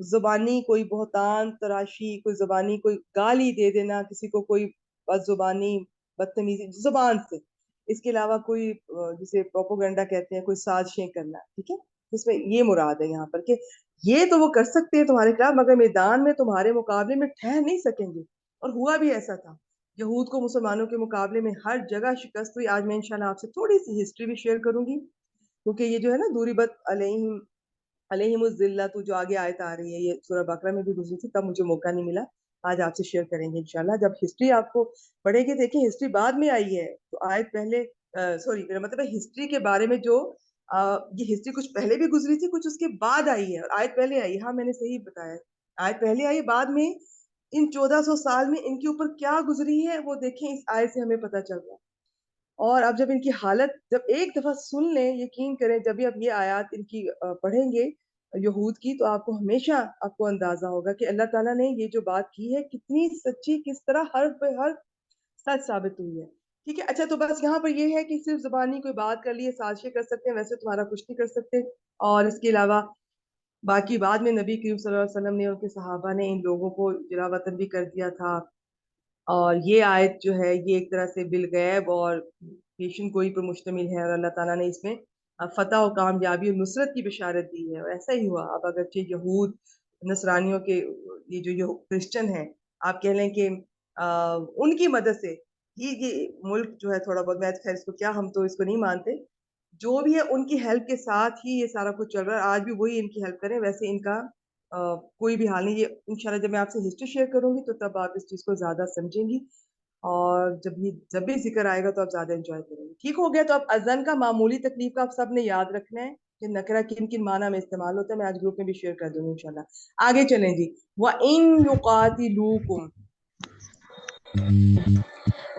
زبانی کوئی بہتان تراشی, کوئی زبانی کوئی گالی دے دینا کسی کو, کوئی بد زبانی بدتمیزی زبان سے, اس کے علاوہ کوئی جسے پروپوگنڈا کہتے ہیں, کوئی سازشیں کرنا, ٹھیک ہے, اس میں یہ مراد ہے یہاں پر کہ یہ تو وہ کر سکتے ہیں تمہارے خلاف, مگر میدان میں تمہارے مقابلے میں ٹھہر نہیں سکیں گے. اور ہوا بھی ایسا تھا, یہود کو مسلمانوں کے مقابلے میں ہر جگہ شکست ہوئی. آج میں انشاءاللہ آپ سے تھوڑی سی ہسٹری بھی شیئر کروں گی, کیونکہ یہ جو ہے نا دوریبت علیہم الذلۃ جو آگے آیت آ رہی ہے, یہ سورہ بقرہ میں بھی گزری تھی, تب مجھے موقع نہیں ملا, آج آپ سے شیئر کریں گے انشاءاللہ. جب ہسٹری آپ کو پڑھے گی, دیکھیں ہسٹری بعد میں آئی ہے تو آیت پہلے, سوری میرا مطلب ہے ہسٹری کے بارے میں جو یہ ہسٹری کچھ پہلے بھی گزری تھی, کچھ اس کے بعد آئی ہے, اور آیت پہلے آئی. ہاں میں نے صحیح بتایا, آیت پہلے آئی, بعد میں ان 1400 سال میں ان کے اوپر کیا گزری ہے وہ دیکھیں, اس آیت سے ہمیں پتہ چل رہا ہے. اور اب جب ان کی حالت جب ایک دفعہ سن لیں, یقین کریں جب بھی اب یہ آیات ان کی پڑھیں گے یہود کی, تو آپ کو ہمیشہ آپ کو اندازہ ہوگا کہ اللہ تعالیٰ نے یہ جو بات کی ہے کتنی سچی, کس طرح ہر پہ ہر سچ ثابت ہوئی ہے. ٹھیک ہے, اچھا تو بس یہاں پر یہ ہے کہ صرف زبانی کوئی بات کر لیے سازشیں کر سکتے ہیں, ویسے تمہارا کچھ نہیں کر سکتے. اور اس کے علاوہ باقی بعد میں نبی کریم صلی اللہ علیہ وسلم نے, ان کے صحابہ نے ان لوگوں کو جلا وطن بھی کر دیا تھا. اور یہ آیت جو ہے یہ ایک طرح سے بالغیب اور پیشن گوئی پر مشتمل ہے, اور اللہ تعالیٰ نے اس میں فتح و کامیابی اور نصرت کی بشارت دی ہے. اور ایسا ہی ہوا. اب اگرچہ یہود نصرانیوں کے یہ جو کرسچن ہیں, آپ کہہ لیں کہ ان کی مدد سے یہ ملک جو ہے تھوڑا بہت, میں خیر اس کو کیا, ہم تو اس کو نہیں مانتے, جو بھی ہے ان کی ہیلپ کے ساتھ ہی یہ سارا کچھ چل رہا ہے. آج بھی وہی ان کی ہیلپ کریں, ویسے ان کا کوئی بھی حال نہیں. یہ انشاءاللہ جب میں آپ سے ہسٹری شیئر کروں گی تو تب آپ اس چیز کو زیادہ سمجھیں گی, اور جب بھی ذکر آئے گا تو آپ زیادہ انجوائے کریں گے. ٹھیک ہو گیا, تو اب اذن کا معمولی تکلیف کا آپ سب نے یاد رکھنا ہے کہ نکرہ کن کن معنی میں استعمال ہوتا ہے. میں آج گروپ میں بھی شیئر کر دوں گی انشاءاللہ. آگے چلیں جی. وَإِن يُقَاتِلُوكُمْ,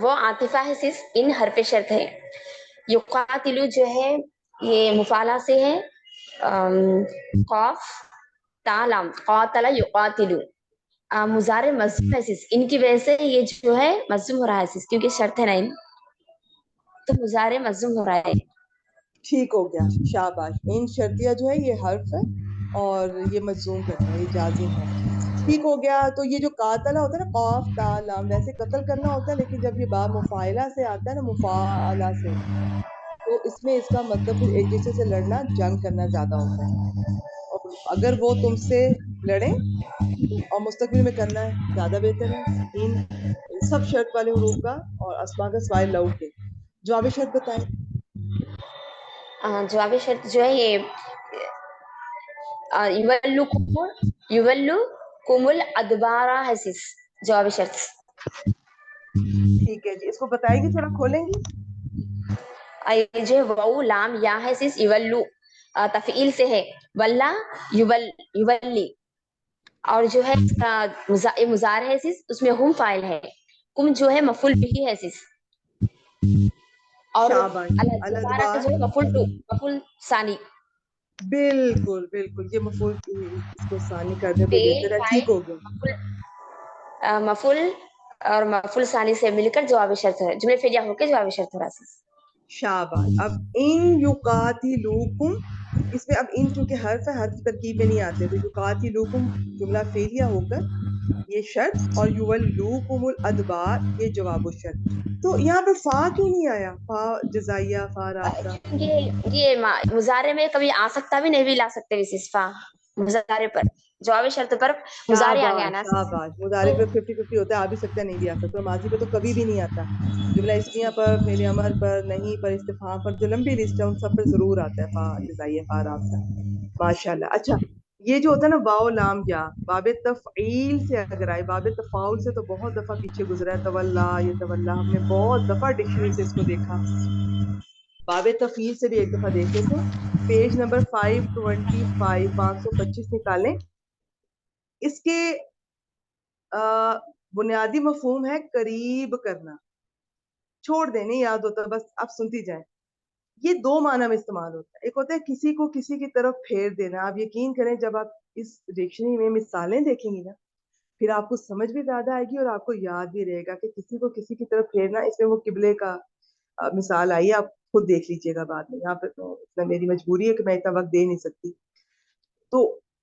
وہ عاطفہ ہے, صرف ان حرف شرط ہے. یقاتلو جو ہے یہ مفعلہ سے ہے, قاف تا لام, قاتل یقاتلو. مضارع مجزوم ہے, صرف ان کی وجہ سے یہ جو ہے مجزوم ہو رہا ہے, صرف کیونکہ شرط ہے نا ان, تو مضارع مجزوم ہو رہا ہے. ٹھیک ہو گیا, شاباش. ان شرطیہ جو ہے یہ حرف ہے اور یہ مجزوم کرتا ہے, یہ جازم ہے. ٹھیک ہو گیا. تو یہ جو قاتلہ ہوتا ہے نا, قاف تا لام, ویسے قتل کرنا ہوتا ہے, لیکن جب یہ با مفاعلہ سے آتا ہے نا, مفاعلہ سے, تو اس میں اس کا مطلب پھر ایک دوسرے سے لڑنا, جنگ کرنا زیادہ ہوتا ہے. اور اگر وہ تم سے لڑیں, ٹھیک ہے, اور مستقبل میں کرنا ہے زیادہ بہتر ہے. ان سب شرط والے حروف کا اور اسما کا سوائے لو کے. جواب شرط بتائیں. جواب شرط جو ہے یہ یولو کمل ادبارہ ہے, صرف جواب شرط. ٹھیک ہے جی, اس کو بتائے گی, تھوڑا کھولیں گی. یہ جو ہے واو لام یا ہے, صرف یولو تفعیل سے ہے, ولا یولی. اور جو ہے اس کا مضارع ہے, صرف اس میں ہم فاعل ہے, کم جو ہے مفعول بھی ہے صرف, اور شاباش. الادبارہ جو ہے مفعول ثانی. بالکل بالکل, یہ مفعول اس کو ثانی کرنے پہ فعل بہتر ہے. ٹھیک ہو گیا. مفعول اور مفعول ثانی سے مل کر جواب شرط ہے, جملے فعلیہ ہو کے جواب شرط ہو رہا ہے. شاباش. اب ان یقاتلوکم, اس میں اب ان چونکہ حرف ہے, حرف ترکیب میں نہیں آتے, تو یقاتلوکم جملہ فعلیہ ہو کر یہ شرط, اور یولوکم الادبار یہ جواب الشرط. تو یہاں پہ فا کیوں نہیں آیا, فا جزائیہ, فا رابطہ. یہ مضارع میں کبھی آ سکتا بھی نہیں بھی لا سکتے, وصفہ مضارع پر جواب شرط پر مضارع آ گیا شاباش نا. شاباش. مضارع پہ 50-50 ہوتا ہے, آ بھی سکتا ہے نہیں بھی آ سکتا. ماضی پہ تو کبھی بھی نہیں آتا. جملہ اسمیہ پر, فعل امر پر, نہیں پر, استفہام پر, جو لمبی لسٹ ہے ان سب پر ضرور آتا ہے فا جزائیہ, فا رابطہ. ماشاءاللہ. اچھا, یہ جو ہوتا ہے نا واو لام یا, باب تفعیل سے اگر آئے, باب تفاعل سے تو بہت دفعہ پیچھے گزرا ہے. تولا, یہ تولا, ہم نے بہت دفعہ ڈکشنری سے اس کو دیکھا. باب تفعیل سے بھی ایک دفعہ دیکھ لیتے ہیں. پیج نمبر 525 525 نکالیں. اس کے بنیادی مفہوم ہے قریب کرنا. چھوڑ دیں, نہیں یاد ہوتا, بس آپ سنتی جائیں. یہ دو معنی میں استعمال ہوتا ہے. ایک ہوتا ہے کسی کو کسی کی طرف پھیر دینا. آپ یقین کریں جب آپ اس ڈکشنری میں مثالیں دیکھیں گی نا, پھر آپ کو سمجھ بھی زیادہ آئے گی اور آپ کو یاد بھی رہے گا کہ کسی کو کسی کی طرف پھیرنا. اس میں وہ قبلے کا مثال آئی ہے, آپ خود دیکھ لیجئے گا بعد میں. یہاں پہ تو میری مجبوری ہے کہ میں اتنا وقت دے نہیں سکتی. تو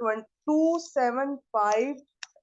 275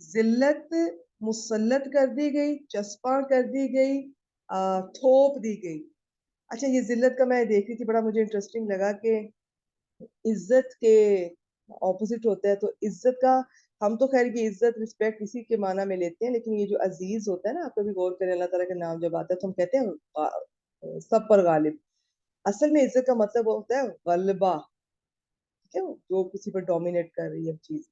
ذلت مسلط کر دی گئی، چسپاں کر دی گئی، تھوپ دی گئی. اچھا یہ ذلت کا میں دیکھ رہی تھی، بڑا مجھے انٹرسٹنگ لگا کہ عزت کے اپوزٹ ہوتا ہے. تو عزت کا ہم تو خیر یہ عزت رسپیکٹ اسی کے معنی میں لیتے ہیں، لیکن یہ جو عزیز ہوتا ہے نا، آپ کبھی غور کریں اللہ تعالیٰ کا نام جب آتا ہے تو ہم کہتے ہیں سب پر غالب. اصل میں عزت کا مطلب ہوتا ہے غلبہ، ٹھیک ہے، جو کسی پر ڈومینیٹ کر رہی ہے چیز.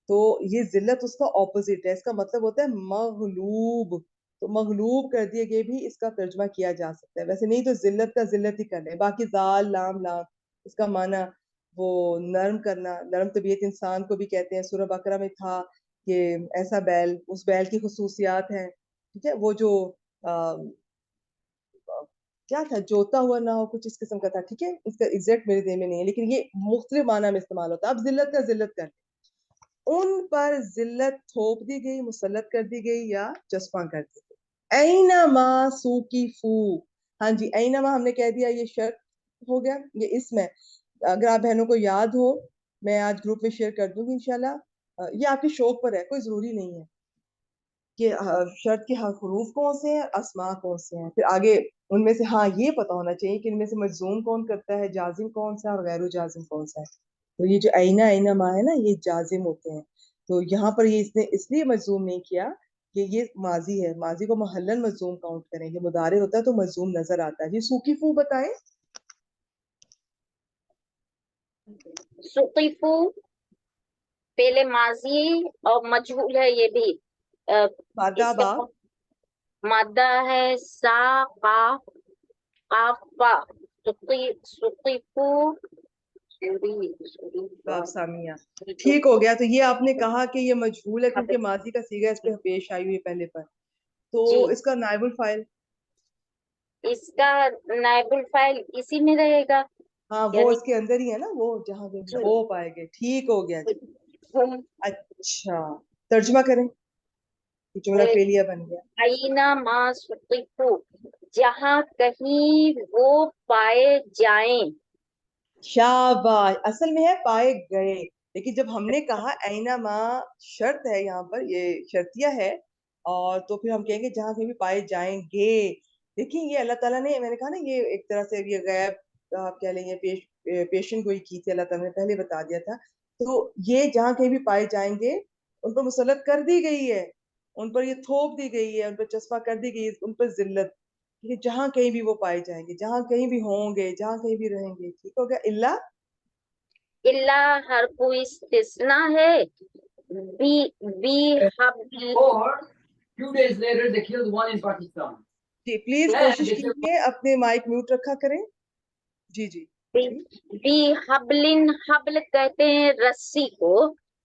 تو یہ ذلت اس کا اپوزٹ ہے، اس کا مطلب ہوتا ہے مغلوب. تو مغلوب کر دیے گئے بھی اس کا ترجمہ کیا جا سکتا ہے. ویسے نہیں تو ذلت کا ذلت ہی کر لیں. باقی ذال لام لام اس کا معنی وہ نرم کرنا، نرم طبیعت انسان کو بھی کہتے ہیں. سورہ بقرہ میں تھا کہ ایسا بیل، اس بیل کی خصوصیات ہیں، ٹھیک ہے، وہ جو کیا تھا، جوتا ہوا نہ ہو، کچھ اس قسم کا تھا. ٹھیک ہے، اس کا ایگزیکٹ میرے ذہن میں نہیں ہے، لیکن یہ مختلف معنی میں استعمال ہوتا ہے. اب ذلت کا ذلت کر ان پر ذلت تھوپ دی گئی، مسلط کر دی گئی یا چسپاں کر دی گئی. اینما سوقفو، ہاں جی اینما ہم نے کہہ دیا یہ شرط ہو گیا. یہ اسم ہے، اگر آپ بہنوں کو یاد ہو میں آج گروپ میں شیئر کر دوں گی انشاءاللہ. یہ آپ کے شوق پر ہے، کوئی ضروری نہیں ہے کہ شرط کے حروف کون سے ہیں، اسماء کون سے ہیں. پھر آگے ان میں سے ہاں یہ پتہ ہونا چاہیے کہ ان میں سے مجزوم کون کرتا ہے، جازم کون سا اور غیر جازم کون سا ہے. تو یہ جو اینا ما ہے نا، یہ جازم ہوتے ہیں. تو یہاں پر یہ اس نے اس لیے مجزوم نہیں کیا کہ یہ ماضی ہے، ماضی کو محلن مجزوم کاؤنٹ کریں. یہ مضارع ہوتا ہے تو مجزوم نظر آتا ہے. جی سوقفو بتائیں. سقیفو پہلے ماضی اور مجہول ہے، یہ بھی مادہ اس با کا مادہ ہے سا قاف قاف فا. سقیفو باب سامیہ ٹھیک ہو گیا. تو یہ آپ نے کہا کہ یہ مجہول ہے کیونکہ ماضی کا صیغہ اس پہ پیش آئی ہوئی پہلے پر. تو جی، اس کا نائب الفاعل، اس کا نائب الفاعل اسی میں رہے گا، ہاں وہ یعنی اس کے اندر ہی ہے نا، وہ جہاں پہ وہ پائے گئے. ٹھیک ہو گیا جی. ہم اچھا ترجمہ کریں، یہ جملہ فعلیہ بن گیا. اینا ما سقیفو جہاں کہیں وہ پائے جائیں. شاباش، اصل میں ہے پائے گئے، لیکن جب ہم نے کہا اینا ما شرط ہے، یہاں پر یہ شرطیہ ہے، اور تو پھر ہم کہیں گے جہاں کہیں بھی پائے جائیں گے. دیکھیں یہ اللہ تعالیٰ نے، میں نے کہا نا یہ ایک طرح سے یہ غیب آپ کہہ لیں گے پیشن گوئی کی تھی، اللہ تعالیٰ نے پہلے بتا دیا تھا. تو یہ جہاں کہیں بھی پائے جائیں گے ان پر مسلط کر دی گئی ہے، ان پر یہ تھوپ دی گئی ہے، ان پر چسپاں کر دی گئی ہے، ان پر ذلت، کہ جہاں کہیں بھی وہ پائے جائیں گے، جہاں کہیں بھی ہوں گے، جہاں کہیں بھی رہیں گے. ٹھیک ہو گیا. اللہ حرف استثناء ہے. بی حبل Or, few days later, they killed one in Pakistan. جی پلیز Then کوشش they took کیجیے اپنے مائک میوٹ رکھا کریں. جی جی بی حبلن، حبل کہتے ہیں رسی کو،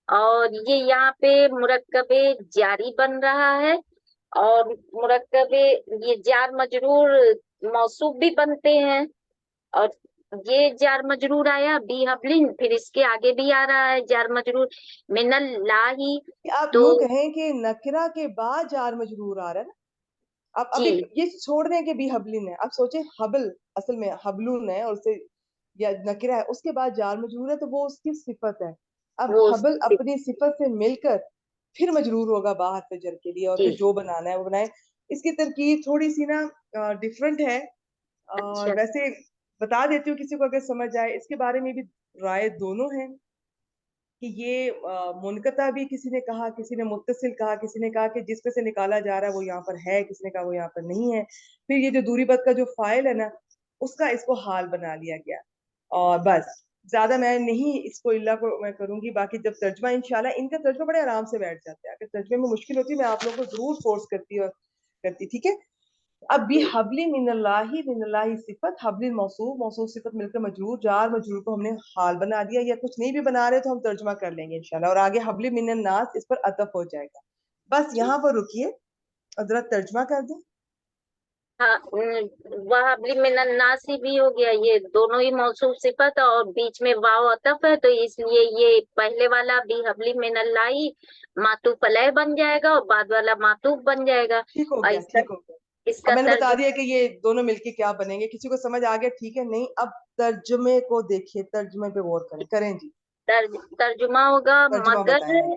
اور یہ یہاں پہ مرکب جاری بن رہا ہے، اور مرکب یہ جار مجرور موصوف بھی بنتے ہیں. اور یہ جار مجرور آیا بی حبلن، پھر اس کے آگے بھی آ رہا ہے جار مجرور من اللہ. آپ تو یوں کہیں کہ نکرہ کے بعد جار مجرور آ رہا ہے نا. اب جی ایک یہ چھوڑ دیں کہ بھی حبلن ہے. اب سوچیں حبل اصل میں حبلن ہے اور اسے یا نکرہ ہے، اس کے بعد جار مجرور ہے تو وہ اس کی صفت ہے. اب وہ حبل اپنی صفت سے مل کر پھر مجرور ہوگا با حرف جر کے لیے، اور جی پھر جو بنانا ہے وہ بنائے. اس کی ترکیب تھوڑی سی نا ڈیفرنٹ ہے، اور اچھا ویسے بتا دیتی ہوں کسی کو اگر سمجھ آئے. اس کے بارے میں بھی رائے دونوں ہیں کہ یہ منقطع بھی کسی نے کہا، کسی نے متصل کہا، کسی نے کہا کہ جس پہ سے نکالا جا رہا ہے وہ یہاں پر ہے، کسی نے کہا وہ یہاں پر نہیں ہے. پھر یہ جو دوری بد کا جو فائل ہے نا، اس کا اس کو حال بنا لیا گیا. اور بس زیادہ میں نہیں اس کو اللہ کو میں کروں گی. باقی جب ترجمہ انشاءاللہ ان کا ترجمہ بڑے آرام سے بیٹھ جاتا ہے. اگر ترجمے میں مشکل ہوتی میں آپ لوگوں کو ضرور فورس کرتی. ٹھیک ہے. اب بھی حبل من اللہ صفت، حبل موصوف، موصوف صفت مل کر مجرور، جار مجرور کو ہم نے حال بنا دیا. یا کچھ نہیں بھی بنا رہے تو ہم ترجمہ کر لیں گے انشاءاللہ، اور آگے حبل من الناس اس پر عطف ہو جائے گا. بس یہاں پر رکیے اور ذرا ترجمہ کر دیں. ہاں وَحَبْلٍ مِّنَ النَّاسِ بھی ہو گیا، یہ دونوں ہی موصوف صفت اور بیچ میں واو عطف ہے، تو اس لیے یہ پہلے والا بھی حبل من اللہ معطوف علیہ بن جائے گا اور بعد والا معطوف بن جائے گا. ٹھیک ہو اور گیا، ٹھیک ہو گیا. اس اب کا میں نے بتا ترجمہ دیا کہ یہ دونوں مل کے کیا بنیں گے. کسی کو سمجھ آ گیا ٹھیک ہے، نہیں اب ترجمے کو دیکھیے، ترجمے پہ غور کریں جی. ترجمہ ہوگا ترجمہ مگر بتائیں.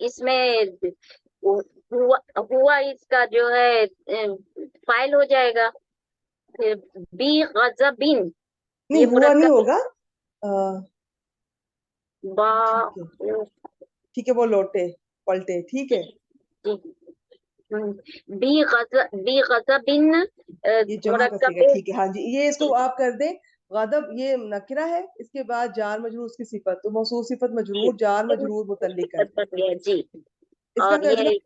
اس میں ہوا اس کا جو ہے فائل ہو جائے گا. پھر بی غضبن نہیں یہ ہوا نہیں مرکب ہوگا با ٹھیک ہے وہ لوٹے پلٹے ٹھیک ہے بی غضبن یہ جمع کا مرکب صیغہ ٹھیک ہے ہاں جی یہ اس کو آپ کر دیں غضب یہ نکرہ ہے اس کے بعد جار مجرور اس کی صفت تو موصوف صفت مجرور جار مجرور متعلق کر دیں جی. اس کا اور ترجمہ یہ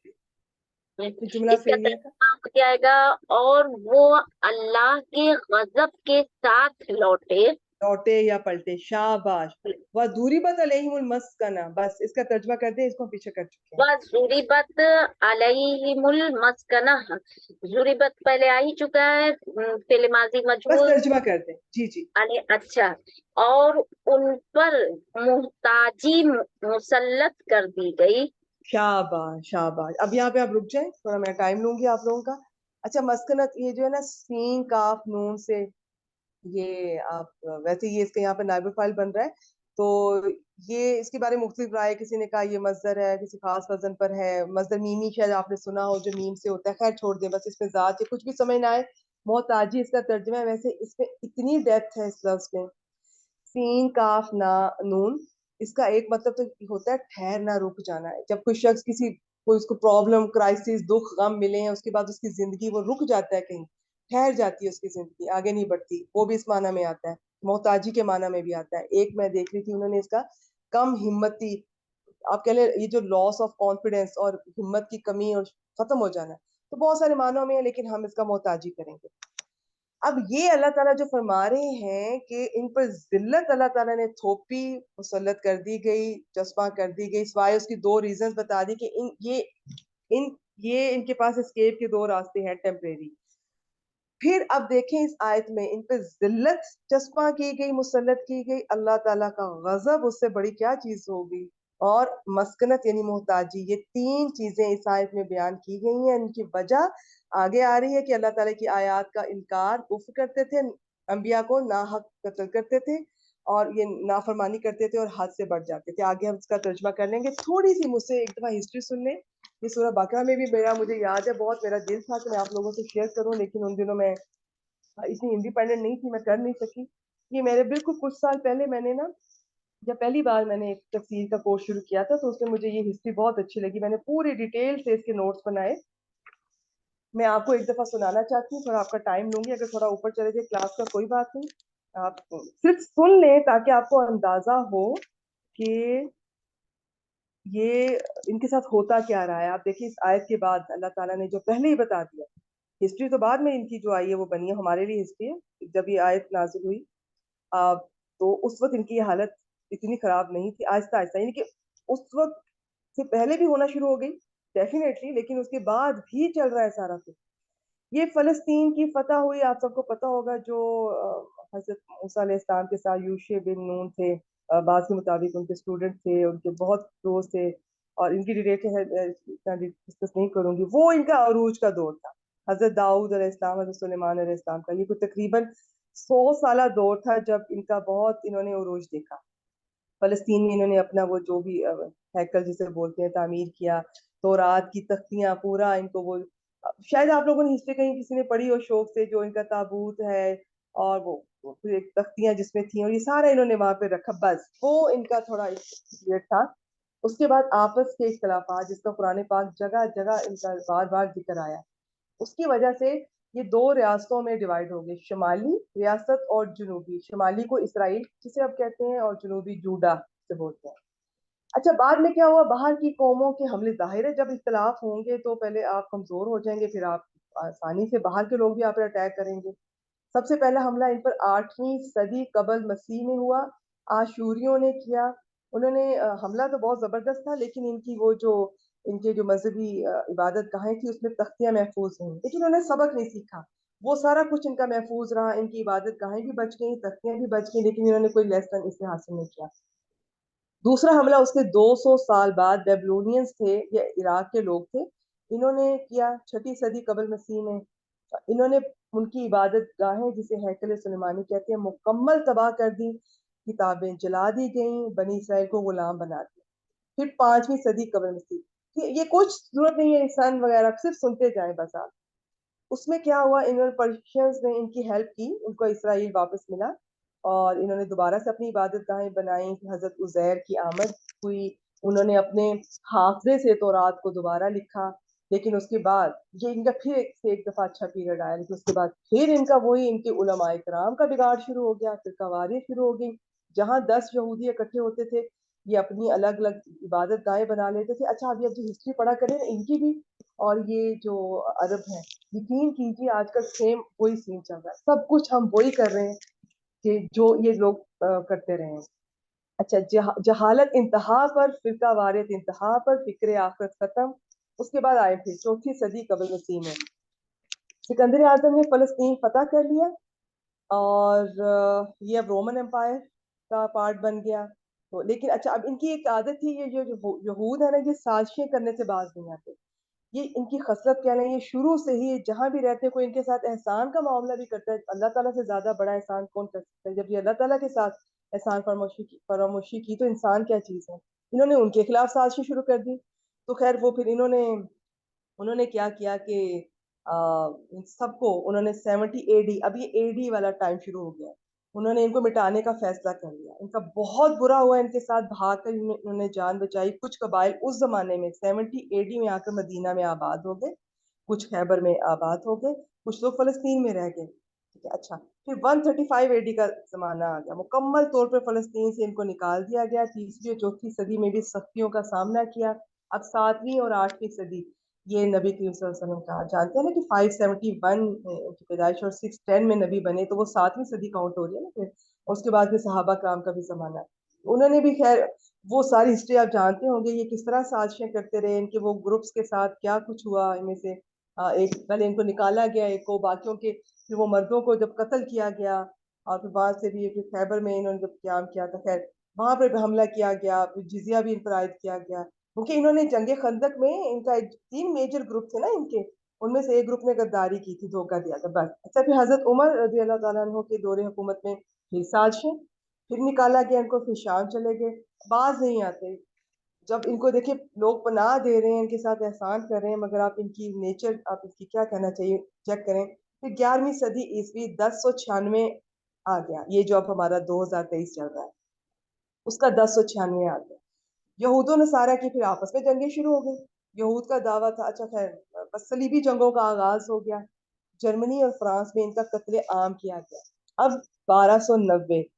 یہ جملہ اس کا فعلیہ کا ترجمہ ہو جائے گا اور وہ اللہ کے غضب کے ساتھ لوٹے. لوٹے یا پلٹے شاباش وَضُرِبَتْ عَلَيْهِمُ الْمَسْكَنَةُ بس اس کا ترجمہ کر دیں اس کو ہم پیچھے کر چکے ہیں وَضُرِبَتْ عَلَيْهِمُ الْمَسْكَنَةُ ضُرِبَت پہلے آ ہی چکا ہے فعل ماضی بس مجهول ترجمہ کر دیں جی اچھا اور ان پر محتاجی مسلط کر دی گئی. شاباش شاباش اب یہاں پہ آپ رک جائیں تھوڑا میں ٹائم لوں گی آپ لوگوں کا اچھا مسکنت یہ جو ہے نا سین کاف نون سے یہ آپ ویسے یہ اس کے یہاں پہ نائب فائل بن رہا ہے تو یہ اس کے بارے میں مختلف رائے کسی نے کہا یہ مصدر ہے کسی خاص وزن پر ہے مصدر میمی شاید آپ نے سنا ہو جو میم سے ہوتا ہے خیر چھوڑ دیں بس اس میں ذات ہے کچھ بھی سمجھ نہ آئے محتاجی اس کا ترجمہ ہے ویسے اس میں اتنی ڈیپتھ ہے اس لفظ میں سین کاف نون اس کا ایک مطلب تو ہوتا ہے ٹھہرنا رک جانا ہے جب کوئی شخص کوئی اس کو پرابلم کرائسس دکھ غم ملے ہیں اس کے بعد اس کی زندگی وہ رک جاتا ہے کہیں ٹھہر جاتی ہے اس کی زندگی آگے نہیں بڑھتی وہ بھی اس معنی میں آتا ہے محتاجی کے معنی میں بھی آتا ہے ایک میں دیکھ رہی تھی انہوں نے اس کا کم ہمتی آپ کہہ لیں یہ جو لاس آف کانفیڈینس اور ہمت کی کمی اور ختم ہو جانا ہے تو بہت سارے معنوں میں ہے لیکن ہم اس کا محتاجی کریں گے اب یہ اللہ تعالیٰ جو فرما رہے ہیں کہ ان پر ذلت اللہ تعالیٰ نے تھوپی مسلط کر دی گئی جذبہ کر دی گئی سوائے اس کی دو ریزنز بتا دی کہ ان کے پاس اسکیپ کے دو راستے ہیں ٹیمپریری پھر اب دیکھیں اس آیت میں ان پہ ذلت چسپاں کی گئی مسلط کی گئی اللہ تعالیٰ کا غضب اس سے بڑی کیا چیز ہوگی اور مسکنت یعنی محتاجی یہ تین چیزیں اس آیت میں بیان کی گئی ہیں ان کی وجہ آگے آ رہی ہے کہ اللہ تعالیٰ کی آیات کا انکار کفر کرتے تھے انبیاء کو ناحق قتل کرتے تھے اور یہ نافرمانی کرتے تھے اور حد سے بڑھ جاتے تھے آگے ہم اس کا ترجمہ کر لیں گے تھوڑی سی مجھ سے ایک دفعہ ہسٹری سن لیں یہ سورہ بقرہ میں بھی مجھے یاد ہے بہت میرا دل تھا کہ میں آپ لوگوں سے شیئر کروں لیکن ان دنوں میں اتنی انڈیپینڈنٹ نہیں تھی میں کر نہیں سکی یہ میرے بالکل کچھ سال پہلے میں نے نا جب پہلی بار میں نے ایک تفسیر کا کورس شروع کیا تھا تو اس میں مجھے یہ ہسٹری بہت اچھی لگی میں نے پوری ڈیٹیل سے اس کے نوٹس بنائے میں آپ کو ایک دفعہ سنانا چاہتی ہوں تھوڑا آپ کا ٹائم لوں گی اگر تھوڑا اوپر چلے جائے کلاس کا کوئی بات نہیں آپ صرف سن لیں تاکہ آپ کو اندازہ ہو کہ یہ ان کے ساتھ ہوتا کیا رہا ہے آپ دیکھیں اس آیت کے بعد اللہ تعالیٰ نے جو پہلے ہی بتا دیا ہسٹری تو بعد میں ان کی جو آئی ہے وہ بنی ہے ہمارے لیے ہسٹری ہے جب یہ آیت نازل ہوئی تو اس وقت ان کی یہ حالت اتنی خراب نہیں تھی آہستہ آہستہ یعنی کہ اس وقت سے پہلے بھی ہونا شروع ہو گئی ڈیفینیٹلی لیکن اس کے بعد بھی چل رہا ہے سارا کچھ یہ فلسطین کی فتح ہوئی آپ سب کو پتہ ہوگا جو حضرت موسیٰ علیہ السلام کے ساتھ یوشع بن نون تھے بعض کے مطابق ان کے اسٹوڈنٹ تھے ان کے بہت دوست تھے اور ان کی ڈیٹیل ڈسکس نہیں کروں گی وہ ان کا عروج کا دور تھا حضرت داؤد علیہ السلام حضرت سلیمان علیہ السلام کا یہ کوئی تقریباً 100 سالہ دور تھا جب ان کا بہت انہوں نے عروج دیکھا فلسطین میں انہوں نے اپنا وہ جو بھی ہیکل جسے بولتے ہیں تعمیر کیا تورات کی تختیاں پورا ان کو وہ شاید آپ لوگوں نے ہسٹری کہیں کسی نے پڑھی ہو شوق سے جو ان کا تابوت ہے اور وہ ایک تختیاں جس میں تھیں اور یہ سارا انہوں نے وہاں پہ رکھا بس وہ ان کا تھوڑا پیریڈ تھا اس کے بعد آپس کے اختلافات جس کا قرآن پاک جگہ جگہ ان کا بار بار ذکر آیا اس کی وجہ سے یہ دو ریاستوں میں ڈیوائیڈ ہو گئے شمالی ریاست اور جنوبی شمالی کو اسرائیل جسے اب کہتے ہیں اور جنوبی جوڈا سے بولتے ہیں اچھا بعد میں کیا ہوا باہر کی قوموں کے حملے ظاہر ہے جب اختلاف ہوں گے تو پہلے آپ کمزور ہو جائیں گے پھر آپ آسانی سے باہر کے لوگ بھی آپ پر اٹیک کریں گے سب سے پہلا حملہ ان پر 8ویں صدی قبل مسیح میں ہوا آشوریوں نے کیا انہوں نے حملہ تو بہت زبردست تھا لیکن ان کی وہ جو ان کے جو مذہبی عبادت گاہیں تھی اس میں تختیاں محفوظ نہیں لیکن انہوں نے سبق نہیں سیکھا وہ سارا کچھ ان کا محفوظ رہا ان کی عبادت گاہیں بھی بچ گئیں تختیاں بھی بچ گئیں لیکن انہوں نے کوئی لیسن اس سے حاصل نہیں کیا دوسرا حملہ اس کے 200 سال بعد بیبلونینز تھے یا عراق کے لوگ تھے انہوں نے کیا 6 صدی قبل مسیح میں انہوں نے ان کی عبادت گاہیں جسے ہیکل سلیمانی کہتے ہیں مکمل تباہ کر دی کتابیں جلا دی گئیں بنی اسرائیل کو غلام بنا دیا پھر 5ویں صدی قبل مسیح. یہ کچھ ضرورت نہیں ہے سن وغیرہ صرف سنتے جائیں بس آپ. اس میں کیا ہوا, انہوں نے پرشینز نے ان کی ہیلپ کی, ان کو اسرائیل واپس ملا اور انہوں نے دوبارہ سے اپنی عبادت گاہیں بنائیں. حضرت عزیر کی آمد ہوئی, انہوں نے اپنے حافظے سے تورات کو دوبارہ لکھا. لیکن اس کے بعد یہ ان کا پھر ایک دفعہ اچھا پیریڈ آیا, لیکن اس کے بعد پھر ان کا وہی ان کے علماء کرام کا بگاڑ شروع ہو گیا, پھر قواریاں شروع ہو گئی. جہاں 10 یہودی اکٹھے ہوتے تھے یہ اپنی الگ الگ عبادت گاہیں بنا لیتے تھے. اچھا ابھی اب جو ہسٹری پڑھا کریں ان کی بھی, اور یہ جو عرب ہیں, یقین کیجیے آج کل سیم وہی سین چل رہا ہے, سب کچھ ہم وہی کر رہے ہیں کہ جو یہ لوگ کرتے رہے ہیں. اچھا جہالت انتہا پر, فرقہ واریت انتہا پر, فکر آخرت ختم. اس کے بعد آئے تھے 4 صدی قبل مسیح میں, سکندر اعظم نے فلسطین فتح کر لیا اور یہ اب رومن امپائر کا پارٹ بن گیا. تو لیکن اچھا اب ان کی ایک عادت تھی, یہ جو یہود ہے نا, یہ سازشیں کرنے سے باز نہیں آتے. یہ ان کی خصلت کیا ہے, یہ شروع سے ہی جہاں بھی رہتے کوئی ان کے ساتھ احسان کا معاملہ بھی کرتا ہے. اللہ تعالیٰ سے زیادہ بڑا احسان کون کر سکتا ہے؟ جب یہ اللہ تعالیٰ کے ساتھ احسان فراموشی کی تو انسان کیا چیز ہے. انہوں نے ان کے خلاف سازشیں شروع کر دی. تو خیر وہ پھر انہوں نے کیا کیا کہ سب کو انہوں نے 70 AD, اب یہ AD والا ٹائم شروع ہو گیا, انہوں نے ان کو مٹانے کا فیصلہ کر لیا. ان کا بہت برا ہوا, ان کے ساتھ بھاگ کر انہوں نے جان بچائی. کچھ قبائل اس زمانے میں 70 AD میں آ کر مدینہ میں آباد ہو گئے, کچھ خیبر میں آباد ہو گئے, کچھ لوگ فلسطین میں رہ گئے. اچھا پھر 135 AD کا زمانہ آ گیا, مکمل طور پر فلسطین سے ان کو نکال دیا گیا. 3 اور 4 صدی میں بھی سختیوں کا سامنا کیا. اب 7ویں اور 8ویں صدی یہ نبی کریم صلی اللہ علیہ وسلم کا جانتے ہیں نا کہ 571 ان کی پیدائش اور 610 میں نبی بنے, تو وہ 7ویں صدی کاؤنٹ ہو رہی ہے نا پھر. اس کے بعد پھر صحابہ کرام کا بھی زمانہ, انہوں نے بھی خیر وہ ساری ہسٹری آپ جانتے ہوں گے, یہ کس طرح سازشیں کرتے رہے, ان کے وہ گروپس کے ساتھ کیا کچھ ہوا. ان میں سے ایک پہلے ان کو نکالا گیا, ایک کو باقیوں کے, پھر وہ مردوں کو جب قتل کیا گیا, اور پھر بعد سے بھی خیبر میں انہوں نے جب قیام کیا تھا, خیر وہاں پہ حملہ کیا گیا, پھر جزیہ بھی ان پر عائد کیا گیا. کیونکہ انہوں نے جنگ خندق میں ان کا 3 میجر گروپ تھے نا ان کے, ان میں سے ایک گروپ نے غداری کی تھی, دھوکہ دیا تھا بس. اچھا پھر حضرت عمر رضی اللہ تعالیٰ عنہ کے دور حکومت میں پھر سازشیں, پھر نکالا گیا ان کو, پھر شام چلے گئے. باز نہیں آتے. جب ان کو دیکھیں لوگ پناہ دے رہے ہیں, ان کے ساتھ احسان کر رہے ہیں, مگر آپ ان کی نیچر, آپ اس کی کیا کہنا چاہیے چیک کریں. پھر 11ویں صدی عیسوی 1096 آ گیا, یہ جو اب ہمارا 2023 چل رہا ہے اس کا 1096 آ گیا. یہود و نصارہ کی پھر آپس میں جنگیں شروع ہو گئی. یہود کا دعویٰ تھا, اچھا خیر بس صلیبی جنگوں کا آغاز ہو گیا. جرمنی اور فرانس میں ان کا قتل عام کیا گیا. اب 1290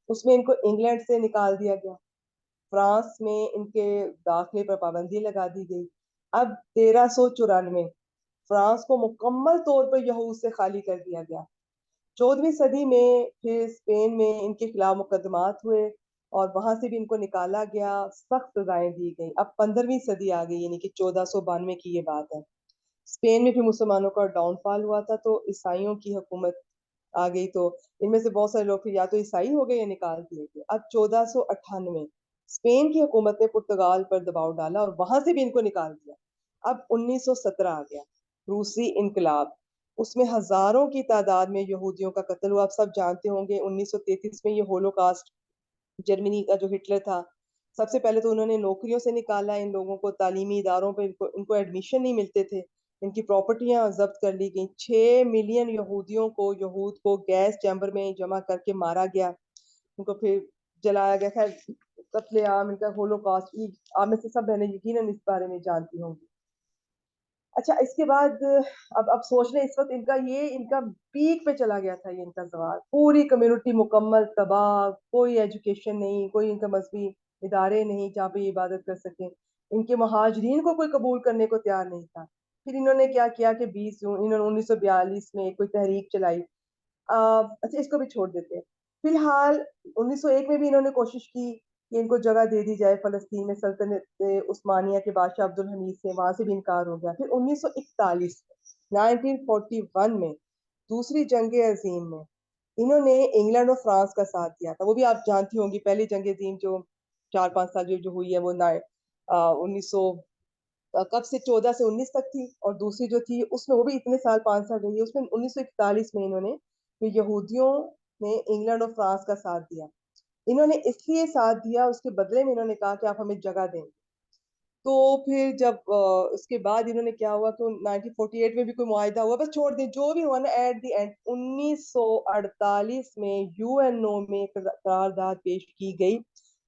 اس میں ان کو انگلینڈ سے نکال دیا گیا. فرانس میں ان کے داخلے پر پابندی لگا دی گئی. اب 1394 فرانس کو مکمل طور پر یہود سے خالی کر دیا گیا. 14ویں صدی میں پھر اسپین میں ان کے خلاف مقدمات ہوئے اور وہاں سے بھی ان کو نکالا گیا, سخت سزائیں دی گئی. اب 15ویں صدی آ گئی, یعنی کہ 1492 کی یہ بات ہے. اسپین میں پھر مسلمانوں کا ڈاؤن فال ہوا تھا, تو عیسائیوں کی حکومت آ گئی. تو ان میں سے بہت سارے لوگ پھر یا تو عیسائی ہو گئے یا نکال دیے گئے. اب 1498 اسپین کی حکومت نے پرتگال پر دباؤ ڈالا اور وہاں سے بھی ان کو نکال دیا. اب 1917 آ گیا, روسی انقلاب. اس میں ہزاروں کی تعداد میں یہودیوں کا قتل ہوا. آپ سب جانتے ہوں گے 1933 میں یہ ہولوکاسٹ, جرمنی کا جو ہٹلر تھا, سب سے پہلے تو انہوں نے نوکریوں سے نکالا ان لوگوں کو, تعلیمی اداروں پہ ان کو ایڈمیشن نہیں ملتے تھے, ان کی پراپرٹیاں ضبط کر لی گئیں. 6 ملین یہود کو گیس چیمبر میں جمع کر کے مارا گیا, ان کو پھر جلایا گیا. خیر قتل عام ان کا ہولوکاسٹ, آپ میں سے سب بہنیں یقیناً اس بارے میں جانتی ہوں گی. اچھا اس کے بعد اب سوچ لیں, اس وقت ان کا پیک پہ چلا گیا تھا یہ ان کا زوال. پوری کمیونٹی مکمل تباہ, کوئی ایجوکیشن نہیں, کوئی ان کا مذہبی ادارے نہیں جہاں پہ یہ عبادت کر سکیں. ان کے مہاجرین کو کوئی قبول کرنے کو تیار نہیں تھا. پھر انہوں نے کیا کیا کہ 20 جون انہوں نے 1942 میں کوئی تحریک چلائی. اچھا اس کو بھی چھوڑ دیتے ہیں. فی الحال 1901 میں بھی انہوں نے کوشش کی کہ ان کو جگہ دے دی جائے فلسطین میں سلطنت عثمانیہ کے بادشاہ عبدالحمید سے, وہاں سے بھی انکار ہو گیا. پھر 1941 میں دوسری جنگ عظیم میں انہوں نے انگلینڈ اور فرانس کا ساتھ دیا تھا. وہ بھی آپ جانتی ہوں گی, پہلی جنگ عظیم جو 4-5 سال جو ہوئی ہے وہ 1900 کب سے 14 سے 19 تک تھی, اور دوسری جو تھی اس میں وہ بھی اتنے سال 5 سال رہی ہے. اس میں 1941 میں انہوں نے یہودیوں نے انگلینڈ اور فرانس کا ساتھ دیا. انہوں نے اس لیے ساتھ دیا, اس کے بدلے میں انہوں نے کہا کہ آپ ہمیں جگہ دیں. تو پھر جب اس کے بعد انہوں نے کیا ہوا کہ 1948 میں بھی کوئی معاہدہ ہوا, بس چھوڑ دیں جو بھی ہوا نا, ایٹ دی اینڈ 1948 میں UNO میں قرارداد پیش کی گئی,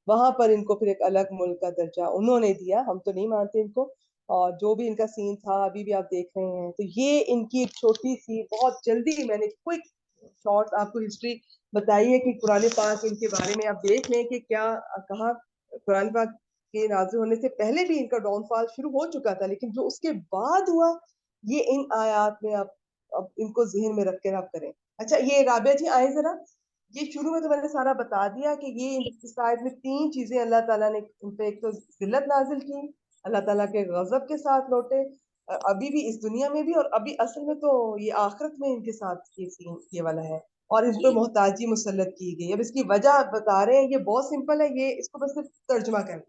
وہاں پر ان کو پھر ایک الگ ملک کا درجہ انہوں نے دیا, ہم تو نہیں مانتے ان کو, اور جو بھی ان کا سین تھا ابھی بھی آپ دیکھ رہے ہیں. تو یہ ان کی ایک چھوٹی سی, بہت جلدی میں نے کوئک شارٹ آپ کو ہسٹری بتائی ہے کہ قرآن پاک ان کے بارے میں آپ دیکھ لیں کہ کیا کہا. قرآن پاک کے نازل ہونے سے پہلے بھی ان کا ڈاؤن فال شروع ہو چکا تھا, لیکن جو اس کے بعد ہوا یہ ان آیات میں اب ان کو ذہن میں رکھ کر آپ کریں. اچھا یہ رابعہ جی آئیں ذرا, یہ شروع میں تو میں نے سارا بتا دیا کہ یہ اس آیت میں 3 چیزیں اللہ تعالیٰ نے ان پہ, ایک تو ذلت نازل کی, اللہ تعالیٰ کے غضب کے ساتھ لوٹے, ابھی بھی اس دنیا میں بھی, اور ابھی اصل میں تو یہ آخرت میں ان کے ساتھ یہ سین یہ والا ہے, اور اس پہ محتاجی مسلط کی گئی. اب اس کی وجہ بتا رہے ہیں, یہ بہت سمپل ہے, یہ اس کو بس صرف ترجمہ کریں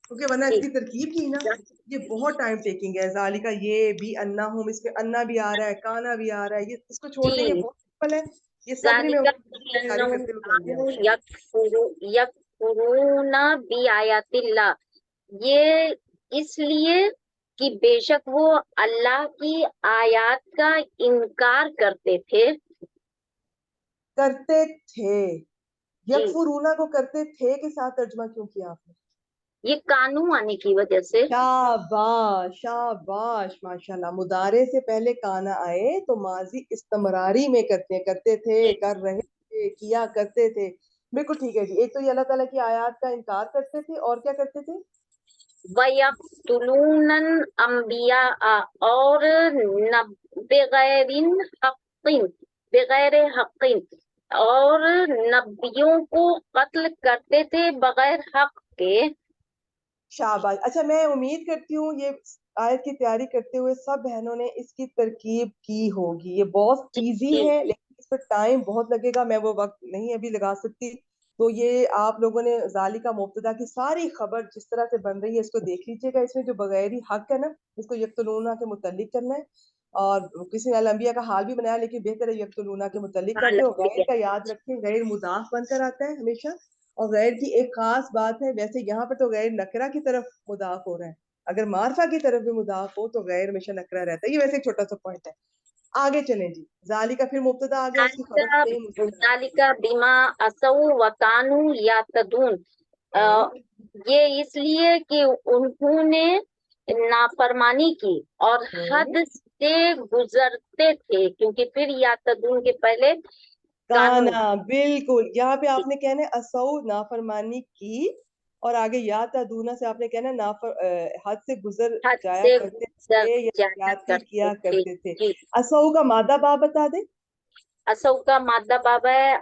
کیونکہ ورنہ اس کی ترکیب کی نا یہ بہت ٹائم ٹیکنگ ہے. ذالکا یہ بھی انا ہوں, اس میں انا بھی آ رہا ہے, کانا بھی آ رہا ہے, یہ اس کو چھوڑ دیں, یہ بہت سمپل ہے. یہ سب نے میں ذالک تیاری کرتے ہوئے کر دیا. بأنهم یکفرون بآیات اللہ, یہ اس لیے کہ بے شک وہ اللہ کی آیات کا انکار کرتے تھے. کرتے تھے, یکفرونا کو کرتے تھے کے ساتھ ترجمہ کیوں کیا آپ نے؟ یہ قانون آنے کی وجہ سے. شاباش شاباش ماشاءاللہ. مضارع سے پہلے کانا آئے تو ماضی استمراری میں کرتے تھے, کر رہے تھے, کیا کرتے تھے. بالکل ٹھیک ہے جی. ایک تو یہ اللہ تعالیٰ کی آیات کا انکار کرتے تھے, اور کیا کرتے تھے؟ وَيَقْتُلُونَ الْأَنْبِيَاءَ, اور بغیر حق, اور نبیوں کو قتل کرتے تھے بغیر حق کے. شاباش. اچھا میں امید کرتی ہوں یہ آیت کی تیاری کرتے ہوئے سب بہنوں نے اس کی ترکیب کی ہوگی. یہ بہت ایزی ہے لیکن اس پر ٹائم بہت لگے گا, میں وہ وقت نہیں ابھی لگا سکتی. تو یہ آپ لوگوں نے ذالکا مبتدا کی ساری خبر جس طرح سے بن رہی ہے اس کو دیکھ لیجیے گا. اس میں جو بغیری حق ہے نا, اس کو یقتلونا کے متعلق کرنا ہے, اور کسی نے الانبیاء کا حال بھی بنایا لیکن بہتر ہے یقتلونا کے متعلق کر دیں. اور غیر کا یاد رکھیں, غیر مضاف بن کر آتا ہے ہمیشہ, اور غیر کی ایک خاص بات ہے, ویسے یہاں پر تو غیر نکرہ کی طرف مضاف ہو رہا ہے, اگر معرفہ کی طرف بھی مضاف ہو تو غیر ہمیشہ نکرہ رہتا ہے. یہ ویسے ایک چھوٹا سا پوائنٹ ہے. آگے چلیں جی. ذالکا پھر مبتدا آ گیا, اس کی خبر سیم. ذالکا بما عصوا وکانوا یعتدون, یہ اس لیے کہ انہوں نے نافرمانی کی اور حد سے گزرتے تھے, کیونکہ پھر یعتدون کے پہلے کانا. بالکل, یہاں پہ آپ نے کہنا ہے اسو نافرمانی کی, اور آگے یا تدونا سے آپ نے کہنا حد سے گزر جایا کرتے تھے یا زیادتی کیا کرتے تھے. اسو کا مادہ باب بتا دیں. اسو کا مادہ باب ہے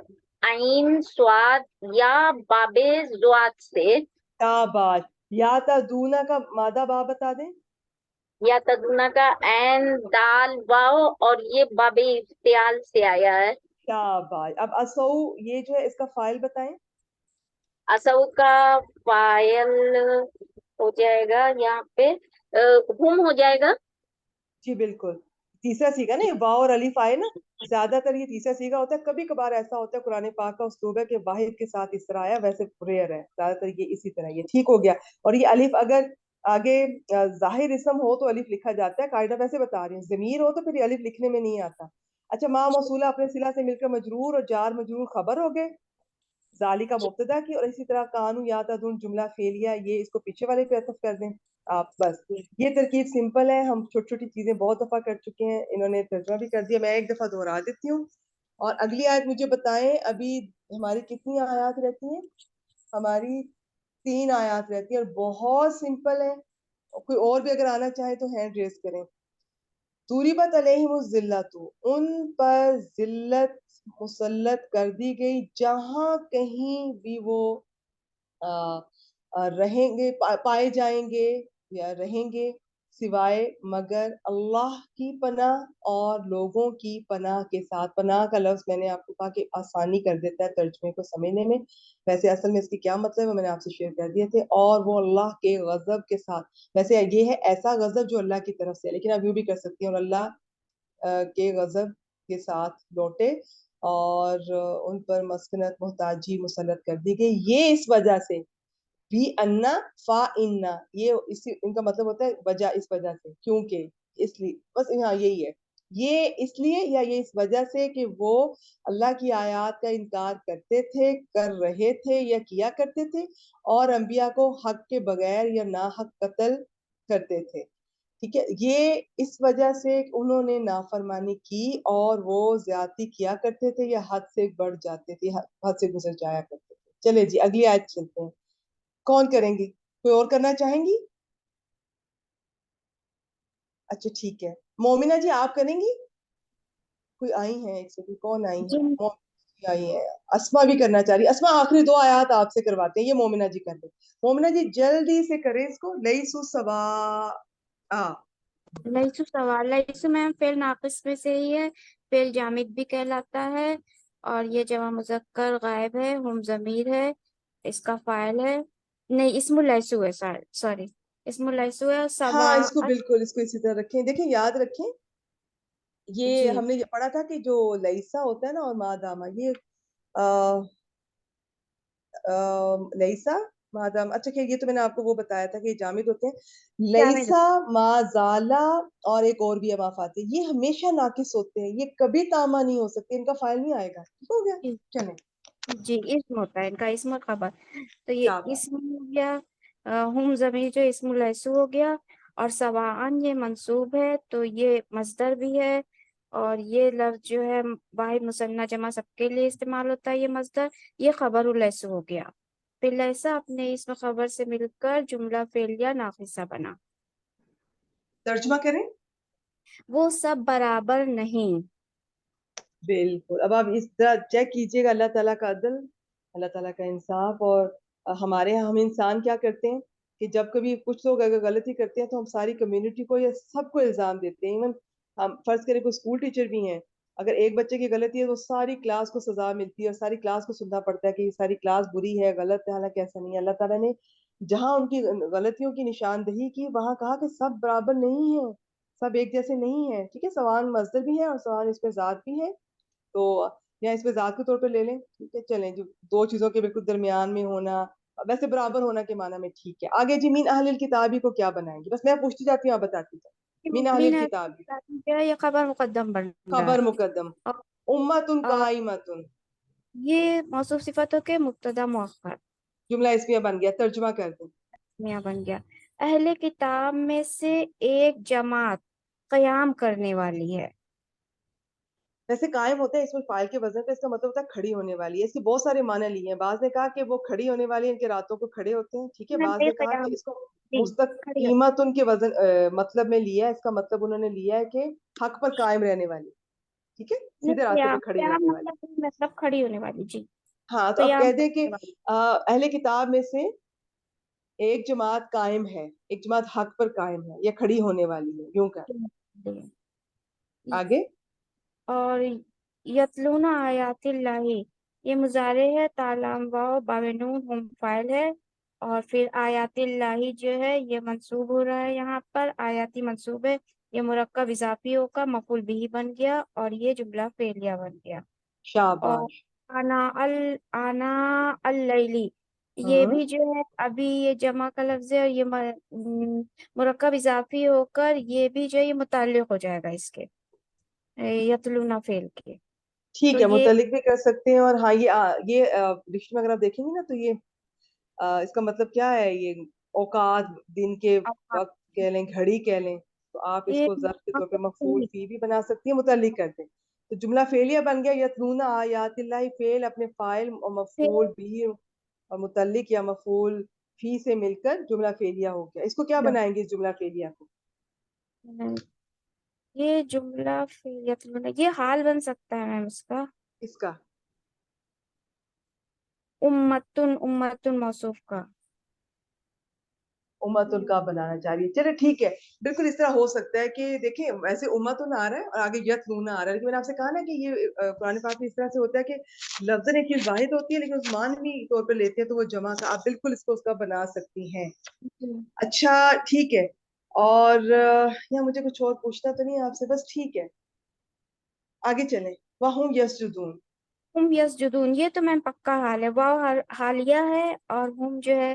عین سواد یا باب زواد سے. کیا بات. یا تدونا کا مادہ باب بتا دیں. یا تدونا کا عین دال واو, اور یہ باب افتعال سے آیا ہے. کیا بات. اب اسو یہ جو ہے اس کا فائل بتائیں. اسو کا فائل ہو جائے گا یہاں پہ ہم ہو جائے گا. جی بالکل, تیسرا سیگا نا, یہ واو اور الف آئے نا, زیادہ تر یہ تیسرا سیگا ہوتا ہے. کبھی کبھار ایسا ہوتا ہے قرآن پاک کا اسلوب ہے کہ واحد کے ساتھ اس طرح آیا, ویسے ریئر ہے, زیادہ تر یہ اسی طرح. یہ ٹھیک ہو گیا. اور یہ الف اگر آگے ظاہر اسم ہو تو الف لکھا جاتا ہے, قاعدہ ویسے بتا رہی ہوں. ضمیر ہو تو پھر یہ الف لکھنے میں نہیں آتا. اچھا, ماں موصولہ اپنے صلہ سے مل کر مجرور اور جار مجرور خبر ہو گئے ذالکا مبتدا کی, اور اسی طرح کانو یا تدون جملہ فعلیہ, یہ اس کو پیچھے والے پہ عطف کر دیں آپ. بس یہ ترکیب سمپل ہے. ہم چھوٹی چھوٹی چیزیں بہت دفعہ کر چکے ہیں, انہوں نے ترجمہ بھی کر دیا. میں ایک دفعہ دہرا دیتی ہوں. اور اگلی آیت مجھے بتائیں, ابھی ہماری کتنی آیات رہتی ہیں؟ ہماری 3 آیات رہتی ہیں, اور بہت سمپل ہے. کوئی اور بھی اگر آنا چاہے تو ہینڈ ریز کریں. ضربت علیہم الذلۃ, ان پر ذلت مسلط کر دی گئی جہاں کہیں بھی وہ رہیں گے, پائے جائیں گے یا رہیں گے, سوائے مگر اللہ کی پناہ اور لوگوں کی پناہ کے ساتھ. پناہ کا لفظ میں نے آپ کو کہا کہ آسانی کر دیتا ہے ترجمے کو سمجھنے میں, ویسے اصل میں اس کی کیا مطلب ہے میں نے آپ سے شیئر کر دیے تھے. اور وہ اللہ کے غضب کے ساتھ, ویسے یہ ہے ایسا غضب جو اللہ کی طرف سے ہے, لیکن آپ یوں بھی کر سکتی ہیں, اور اللہ کے غضب کے ساتھ لوٹے اور ان پر مسکنت محتاجی مسلط کر دی گئی. یہ اس وجہ سے بھی انا فا انا، یہ اسی ان کا مطلب ہوتا ہے وجہ، اس وجہ سے، کیونکہ، اس لیے، بس ہاں یہی ہے، یہ اس لیے یا یہ اس وجہ سے کہ وہ اللہ کی آیات کا انکار کرتے تھے، کر رہے تھے یا کیا کرتے تھے، اور انبیاء کو حق کے بغیر یا ناحق قتل کرتے تھے. ٹھیک ہے، یہ اس وجہ سے انہوں نے نافرمانی کی اور وہ زیادتی کیا کرتے تھے یا حد سے بڑھ جاتے تھے، حد سے گزر جایا کرتے تھے. چلے جی اگلی آیت چلتے ہیں. کون کریں گی؟ کوئی اور کرنا چاہیں گی؟ اچھا ٹھیک ہے، مومنہ جی آپ کریں گی؟ کوئی آئی ہیں ایک سے، کون آئی جی ہیں؟ مومنہ جی آئی ہیں. اسما بھی کرنا چاہ رہی. اسما آخری 2 آیات آپ سے کرواتے ہیں، یہ مومنہ جی کر دیں. مومنہ جی جلدی سے کریں اس کو. لیسو سوا، لیسو سوال، لیسو میم فعل ناقص میں سے ہی ہے، فعل جامد بھی کہلاتا ہے، اور یہ جمع مذکر غائب ہے، ہم ضمیر ہے، اس کا فاعل ہے، نہیں اسم لیسو ہے، سوری اسم لیسو ہے. ہاں اس کو سوا بالکل اس کو اسی طرح رکھیں. دیکھیں یاد رکھیں، یہ جی ہم نے یہ پڑھا تھا کہ جو لیسا ہوتا ہے نا اور مادامہ، یہ لیسا مادام، اچھا کہ یہ تو میں نے آپ کو وہ بتایا تھا کہ یہ جامد ہوتے ہیں. جامد لیسا، ما زالا، اور ایک اور بھی ہے مافات، یہ ہمیشہ ناقص ہوتے ہیں، یہ کبھی تامہ نہیں ہو سکتے، ان کا فائل نہیں آئے گا. ٹھیک ہو گیا؟ جی چلیں. جی، اسم ہوتا ہے ان کا، اسم اور خبر. تو یہ کیا بات. اسم ہو گیا، ہم ضمیر جو اسم لیسو ہو گیا، اور سواءن یہ منصوب ہے تو یہ مصدر بھی ہے، اور یہ لفظ جو ہے واحد مثنیٰ جمع سب کے لیے استعمال ہوتا ہے، یہ مصدر، یہ خبر اللیسو ہو گیا. پھر لیسا اپنے اسم خبر سے مل کر جملہ فعلیہ ناقصہ بنا. ترجمہ کریں. وہ سب برابر نہیں. بالکل. اب آپ اس طرح چیک کیجئے گا اللہ تعالیٰ کا عدل، اللہ تعالیٰ کا انصاف. اور ہمارے ہم انسان کیا کرتے ہیں کہ جب کبھی کچھ لوگ اگر غلطی کرتے ہیں تو ہم ساری کمیونٹی کو یا سب کو الزام دیتے ہیں. ایون ہم فرض کریں کوئی اسکول ٹیچر بھی ہیں، اگر ایک بچے کی غلطی ہے تو ساری کلاس کو سزا ملتی ہے اور ساری کلاس کو سننا پڑتا ہے کہ یہ ساری کلاس بری ہے، غلط ہے. حالانکہ ایسا نہیں ہے. اللہ تعالیٰ نے جہاں ان کی غلطیوں کی نشاندہی کی وہاں کہا کہ سب برابر نہیں ہیں، سب ایک جیسے نہیں ہیں. ٹھیک ہے، سوان مصدر بھی ہے اور سوان اس پہ ذات بھی ہے، تو یا اس پہ ذات کے طور پہ لے لیں. ٹھیک ہے، چلیں جو 2 چیزوں کے بالکل درمیان میں ہونا، ویسے برابر ہونا کے معنی میں. ٹھیک ہے، آگے جی مین اہل الکتابی کو کیا بنائیں گے؟ بس میں پوچھتی جاتی ہوں، آپ بتاتی جائیں. مین اہل مین الکتابی، کیا ہے، یہ خبر مقدم بن رہا خبر ہے، مقدم، اور امتن اور قائمتن، یہ موصوف صفتوں کے مبتدا مؤخر جملہ اسمیہ بن گیا. ترجمہ کر دیں. میں بن گیا. اہل کتاب میں سے ایک جماعت قیام کرنے والی ہے. ویسے قائم ہوتا ہے اس میں فاعل کے وزن کا، اس کا مطلب ہوتا ہے کھڑی ہونے والی ہے. اس کے بہت سارے معنی لیے ہیں. بعض نے کہا کہ وہ کھڑی ہونے والی ہے، ان کے راتوں کو کھڑے ہوتے ہیں. ٹھیک ہے، بعض نے کہا کہ اس کو جی کھڑی ہوتی مستقیمت ان کے وزن مطلب میں لیا ہے. اس کا مطلب انہوں نے لیا ہے کہ حق پر قائم رہنے والی. ٹھیک ہے، نہیں، سیدھے راستے پہ کھڑی قیام رہنے والی. مطلب کھڑی ہونے والی. جی، ہاں تو اب قیام کہہ دیں کہ کرنے والی. اہل کتاب میں سے ایک جماعت قائم ہے، ایک جماعت حق پر قائم ہے یا کھڑی ہونے والی ہے، یوں کر. آگے اور یتلون آیات اللہ، یہ مضارع ہے، تالام واو باونون ہم فاعل ہے، اور پھر آیات اللہ جو ہے یہ منصوب ہو رہا ہے، یہاں پر آیاتی منصوب ہے، یہ مرکب اضافی ہوگا، مفعول بھی بن گیا، اور یہ جملہ فعلیہ بن گیا. اور شاباش. آنا اللیلی، یہ بھی جو ہے ابھی یہ جمع کا لفظ ہے، اور یہ مرکب اضافی ہو کر یہ بھی جو ہے یہ متعلق ہو جائے گا اس کے یتلونا فعل کے. تو ٹھیک ہے، یہ متعلق بھی کر سکتے ہیں. اور ہاں یہ رشتے میں اگر آپ دیکھیں گے نا تو یہ اس کا مطلب کیا ہے، یہ اوقات، دن کے وقت کہہ لیں، گھڑی کہہ لیں، تو آپ اس یہ کو ظرف کے طور پہ مفعول فی بھی بنا سکتی ہیں، متعلق کر دیں. تو جملہ فعلیہ بن گیا. یتلونا آیات اللہ، فعل اپنے فاعل اور مفعول بھی اور متعلق یا مفعول فی سے مل کر جملہ فعلیہ ہو گیا. اس کو کیا بنائیں گے اس جملہ فعلیہ کو؟ یہ جملہ یتلونا یہ حال بن سکتا ہے میم اس کا، اس کا امتن موصوف کا. امتن کا بنانا چاہ رہی ہے. چلے ٹھیک ہے، بالکل اس طرح ہو سکتا ہے کہ دیکھیں ویسے امتن آ رہا ہے اور آگے یتلونا آ رہا ہے، لیکن میں نے آپ سے کہا نا کہ یہ قرآن پاک میں اس طرح سے ہوتا ہے کہ لفظ ایک چیز واحد ہوتی ہے لیکن اس معنوی طور پہ لیتے ہیں تو وہ جمع کا. آپ بالکل اس کو اس کا بنا سکتی ہیں. اچھا ٹھیک ہے، اور یا مجھے کچھ اور پوچھنا تو نہیں آپ سے؟ بس ٹھیک ہے، آگے چلیں. وَهُمْ يَسْجُدُونَ، ہم یسجدون، یہ تو میم پکا حال ہے، واو حالیہ ہے، اور ہم جو ہے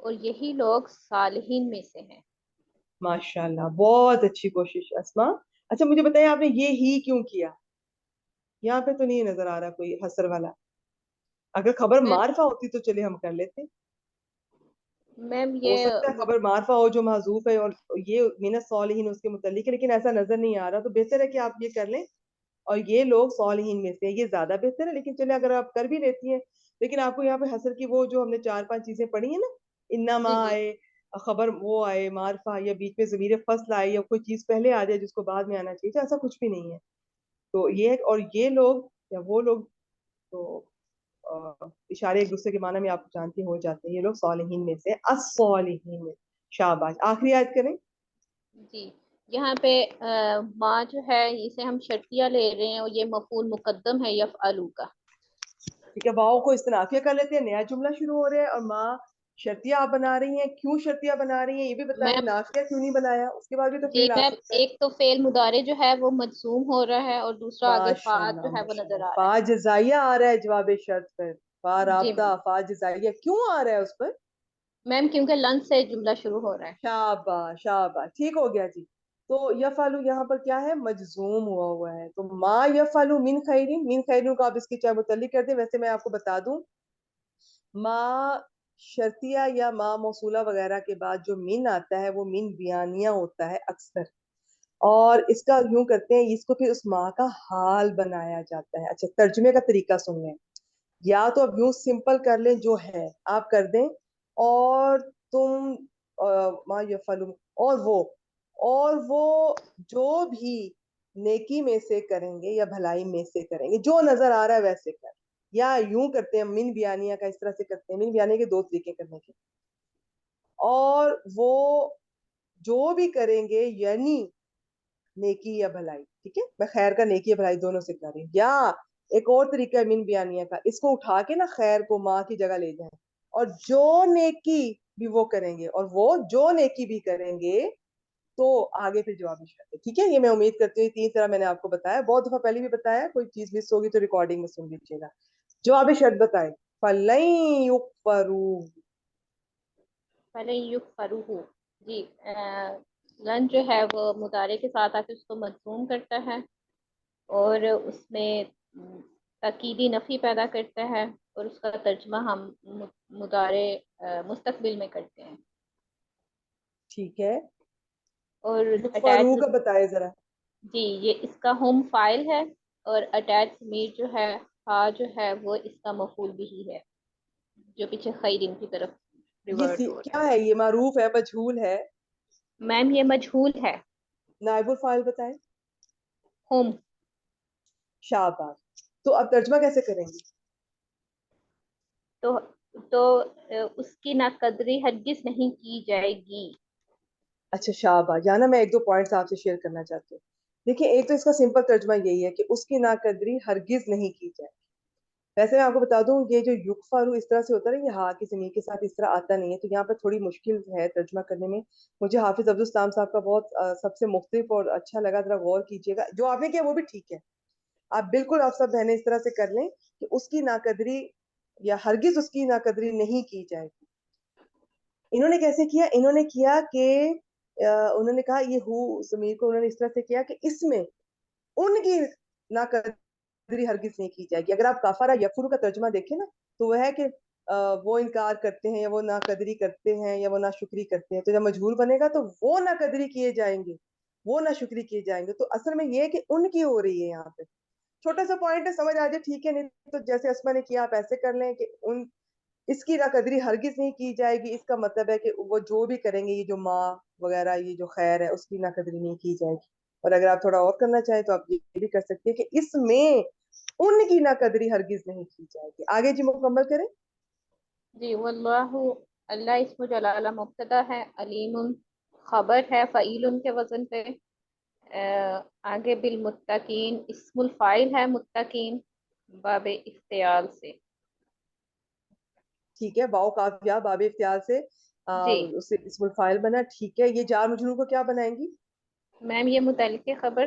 اور یہی لوگ صالحین میں سے ہیں. ماشاءاللہ بہت اچھی کوشش اسما. اچھا مجھے بتائیں آپ نے یہ ہی کیوں کیا؟ یہاں پہ تو نہیں نظر آ رہا کوئی حسر والا. اگر خبر میم معرفہ ہوتی تو چلے ہم کر لیتے. میم ہو یہ سکتا ہے خبر معرفہ ہو جو محذوف ہے اور یہ من الصالحین اس کے متعلق ہے، لیکن ایسا نظر نہیں آ رہا. تو بہتر ہے کہ آپ یہ کر لیں اور یہ لوگ صالحین میں سے ہیں، یہ زیادہ بہتر ہے. لیکن چلے اگر آپ کر بھی لیتی ہیں، لیکن آپ کو یہاں پہ حسر کی وہ جو ہم نے 4-5 چیزیں پڑھی ہیں نا، انما جی آئے، خبر وہ آئے، معرفہ، یا بیچ میں ضمیر فصل آئے، یا کوئی چیز پہلے آ جائے جس کو بعد میں آنا چاہیے، تو ایسا کچھ بھی نہیں ہے. تو یہ اور یہ لوگ یا وہ لوگ تو اشارے ایک دوسرے کے معنی میں آپ جانتے ہو جاتے ہیں. یہ لوگ صالحین میں سے، الصالحین میں. شاباش. آخری آیت کریں. جی یہاں پہ ماں جو ہے اسے ہم شرطیہ لے رہے ہیں اور یہ مفعول مقدم ہے یفعلوا کا. ٹھیک ہے، واؤ کو استنافیہ کر لیتے ہیں، نیا جملہ شروع ہو رہا ہے اور ماں شرطیہ آپ بنا رہی ہیں. کیوں شرطیہ بنا رہی ہیں یہ بھی بتائیں. میم نافیہ کیوں نہیں بنایا؟ اس کے بعد بھی تو جی فعل آ میم سکتا ہے. ایک تو فعل مضارع جو ہے وہ مجزوم ہو رہا ہے اور دوسرا آگے فا ماشاءاللہ جو ہے وہ نظر ماشاءاللہ. آ رہا فا جزائیہ آ رہا ہے جواب شرط پر. فا ہے. جی رابطہ، میم. فا جزائیہ کیوں آ رہا ہے اس پر؟ میم کیونکہ لن سے جملہ شروع ہو رہا ہے. شاباش شاباش. ٹھیک ہو گیا جی. تو یفعلو یہاں پر کیا ہے؟ مجزوم ہوا ہے. تو ما یفعلو من خیرین، من خیرین کو آپ اس کی چاہے متعلق کر دیں. ویسے میں آپ کو بتا دوں ما شرطیہ یا ما موصولہ وغیرہ کے بعد جو من آتا ہے وہ من بیانیہ ہوتا ہے اکثر، اور اس کا یوں کرتے ہیں اس کو پھر اس ماں کا حال بنایا جاتا ہے. اچھا ترجمے کا طریقہ سن لیں. یا تو اب یوں سمپل کر لیں جو ہے آپ کر دیں، اور تم ما یفعلون، اور وہ جو بھی نیکی میں سے کریں گے یا بھلائی میں سے کریں گے، جو نظر آ رہا ہے ویسے کر. یا یوں کرتے ہیں من بیانیہ کا، اس طرح سے کرتے ہیں. من بیانیہ کے 2 طریقے کرنے کے. اور وہ جو بھی کریں گے یعنی نیکی یا بھلائی. ٹھیک ہے، میں خیر کا نیکی یا بھلائی دونوں سے کر رہی ہوں. یا ایک اور طریقہ ہے من بیانیہ کا، اس کو اٹھا کے نا خیر کو ماں کی جگہ لے جائیں، اور جو نیکی بھی وہ کریں گے، اور وہ جو نیکی بھی کریں گے تو آگے پھر جواب شرط ہے. ٹھیک ہے، یہ میں امید کرتی ہوں 3 طرح میں نے آپ کو بتایا، بہت دفعہ پہلے بھی بتایا. کوئی چیز مس ہوگی تو ریکارڈنگ میں سن لیجیے گا. جواب شرط بتائیں. فَلَن يُكْفَرُوا. پہلے یکفروہ. جی لن جو ہے وہ مضارع کے ساتھ آ کے اس کو مجزوم کرتا ہے اور اس میں تاکیدی نفی پیدا کرتا ہے اور اس کا ترجمہ ہم مضارع مستقبل میں کرتے ہیں. ٹھیک ہے، اور یکفروا اٹیچ کا بتائے ذرا. جی یہ اس کا ہوم فائل ہے اور اٹیچ ضمیر جو ہے ہا جو ہے وہ اس کا مفعول بھی ہے جو پیچھے خیرین کی طرف ریورٹ ہو رہا کیا ہے؟ یہ معروف ہے، مجہول ہے؟ ہے. میم یہ مجہول ہے. نائب الفاعل بتائیں. ہوم. شاباش. تو اب ترجمہ کیسے کریں گے؟ تو اس کی ناقدری ہرگز نہیں کی جائے گی. اچھا شاباش. جانا میں 1-2 پوائنٹس آپ سے شیئر کرنا چاہتی ہوں. دیکھیں ایک تو اس کا سمپل ترجمہ یہی ہے کہ اس کی ناقدری ہرگز نہیں کی جائے. ویسے میں آپ کو بتا دوں یہ جو یکفروا اس طرح سے ہوتا ہے نا، یہ ہا کی ضمیر کے ساتھ اس طرح آتا نہیں ہے، تو یہاں پر تھوڑی مشکل ہے ترجمہ کرنے میں. مجھے حافظ عبدالسلام صاحب کا بہت سب سے مختلف اور اچھا لگا. ذرا غور کیجیے گا. جو آپ نے کیا وہ بھی ٹھیک ہے، آپ بالکل آپ سب بہنیں اس طرح سے کر لیں کہ اس کی ناقدری یا ہرگز اس کی ناقدری نہیں کی جائے گی. انہوں نے کیسے کیا؟ انہوں نے کیا کہ انہوں نے کہا یہ ہو ضمیر کو انہوں نے اس طرح سے کیا کہ اس میں ان کی ناقدری ہرگز نہیں کی جائے گی. اگر آپ کفر یکفر کا ترجمہ دیکھیں نا تو وہ ہے کہ وہ انکار کرتے ہیں یا وہ ناقدری کرتے ہیں یا وہ ناشکری کرتے ہیں. تو جب مجہول بنے گا تو وہ ناقدری کیے جائیں گے، وہ ناشکری کیے جائیں گے. تو اصل میں یہ ہے کہ ان کی ہو رہی ہے یہاں پہ. چھوٹا سا پوائنٹ ہے، سمجھ آ جائے ٹھیک ہے، نہیں تو جیسے اسما نے کیا آپ ایسے کر لیں کہ اس کی ناقدری ہرگز نہیں کی جائے گی. اس کا مطلب ہے کہ وہ جو بھی کریں گے، یہ جو ماں وغیرہ یہ جو خیر ہے اس کی ناقدری نہیں کی جائے گی. اور اگر آپ تھوڑا اور کرنا چاہیں تو آپ یہ بھی کر سکتے ہیں کہ اس میں ان کی ناقدری ہرگز نہیں کی جائے گی. آگے جی مکمل کریں. جی واللہ اللہ اسم جلالہ مبتدا ہے، علیم خبر ہے فعیل کے وزن پہ. آگے بالمتقین اسم الفاعل ہے متقین باب افتعال سے. ٹھیک ہے، واو کاف یا باب افتعال سے جی اسے اسم الفاعل بنا. ٹھیک ہے، یہ جار مجرور کو کیا بنائیں گی؟ میم یہ متعلق خبر.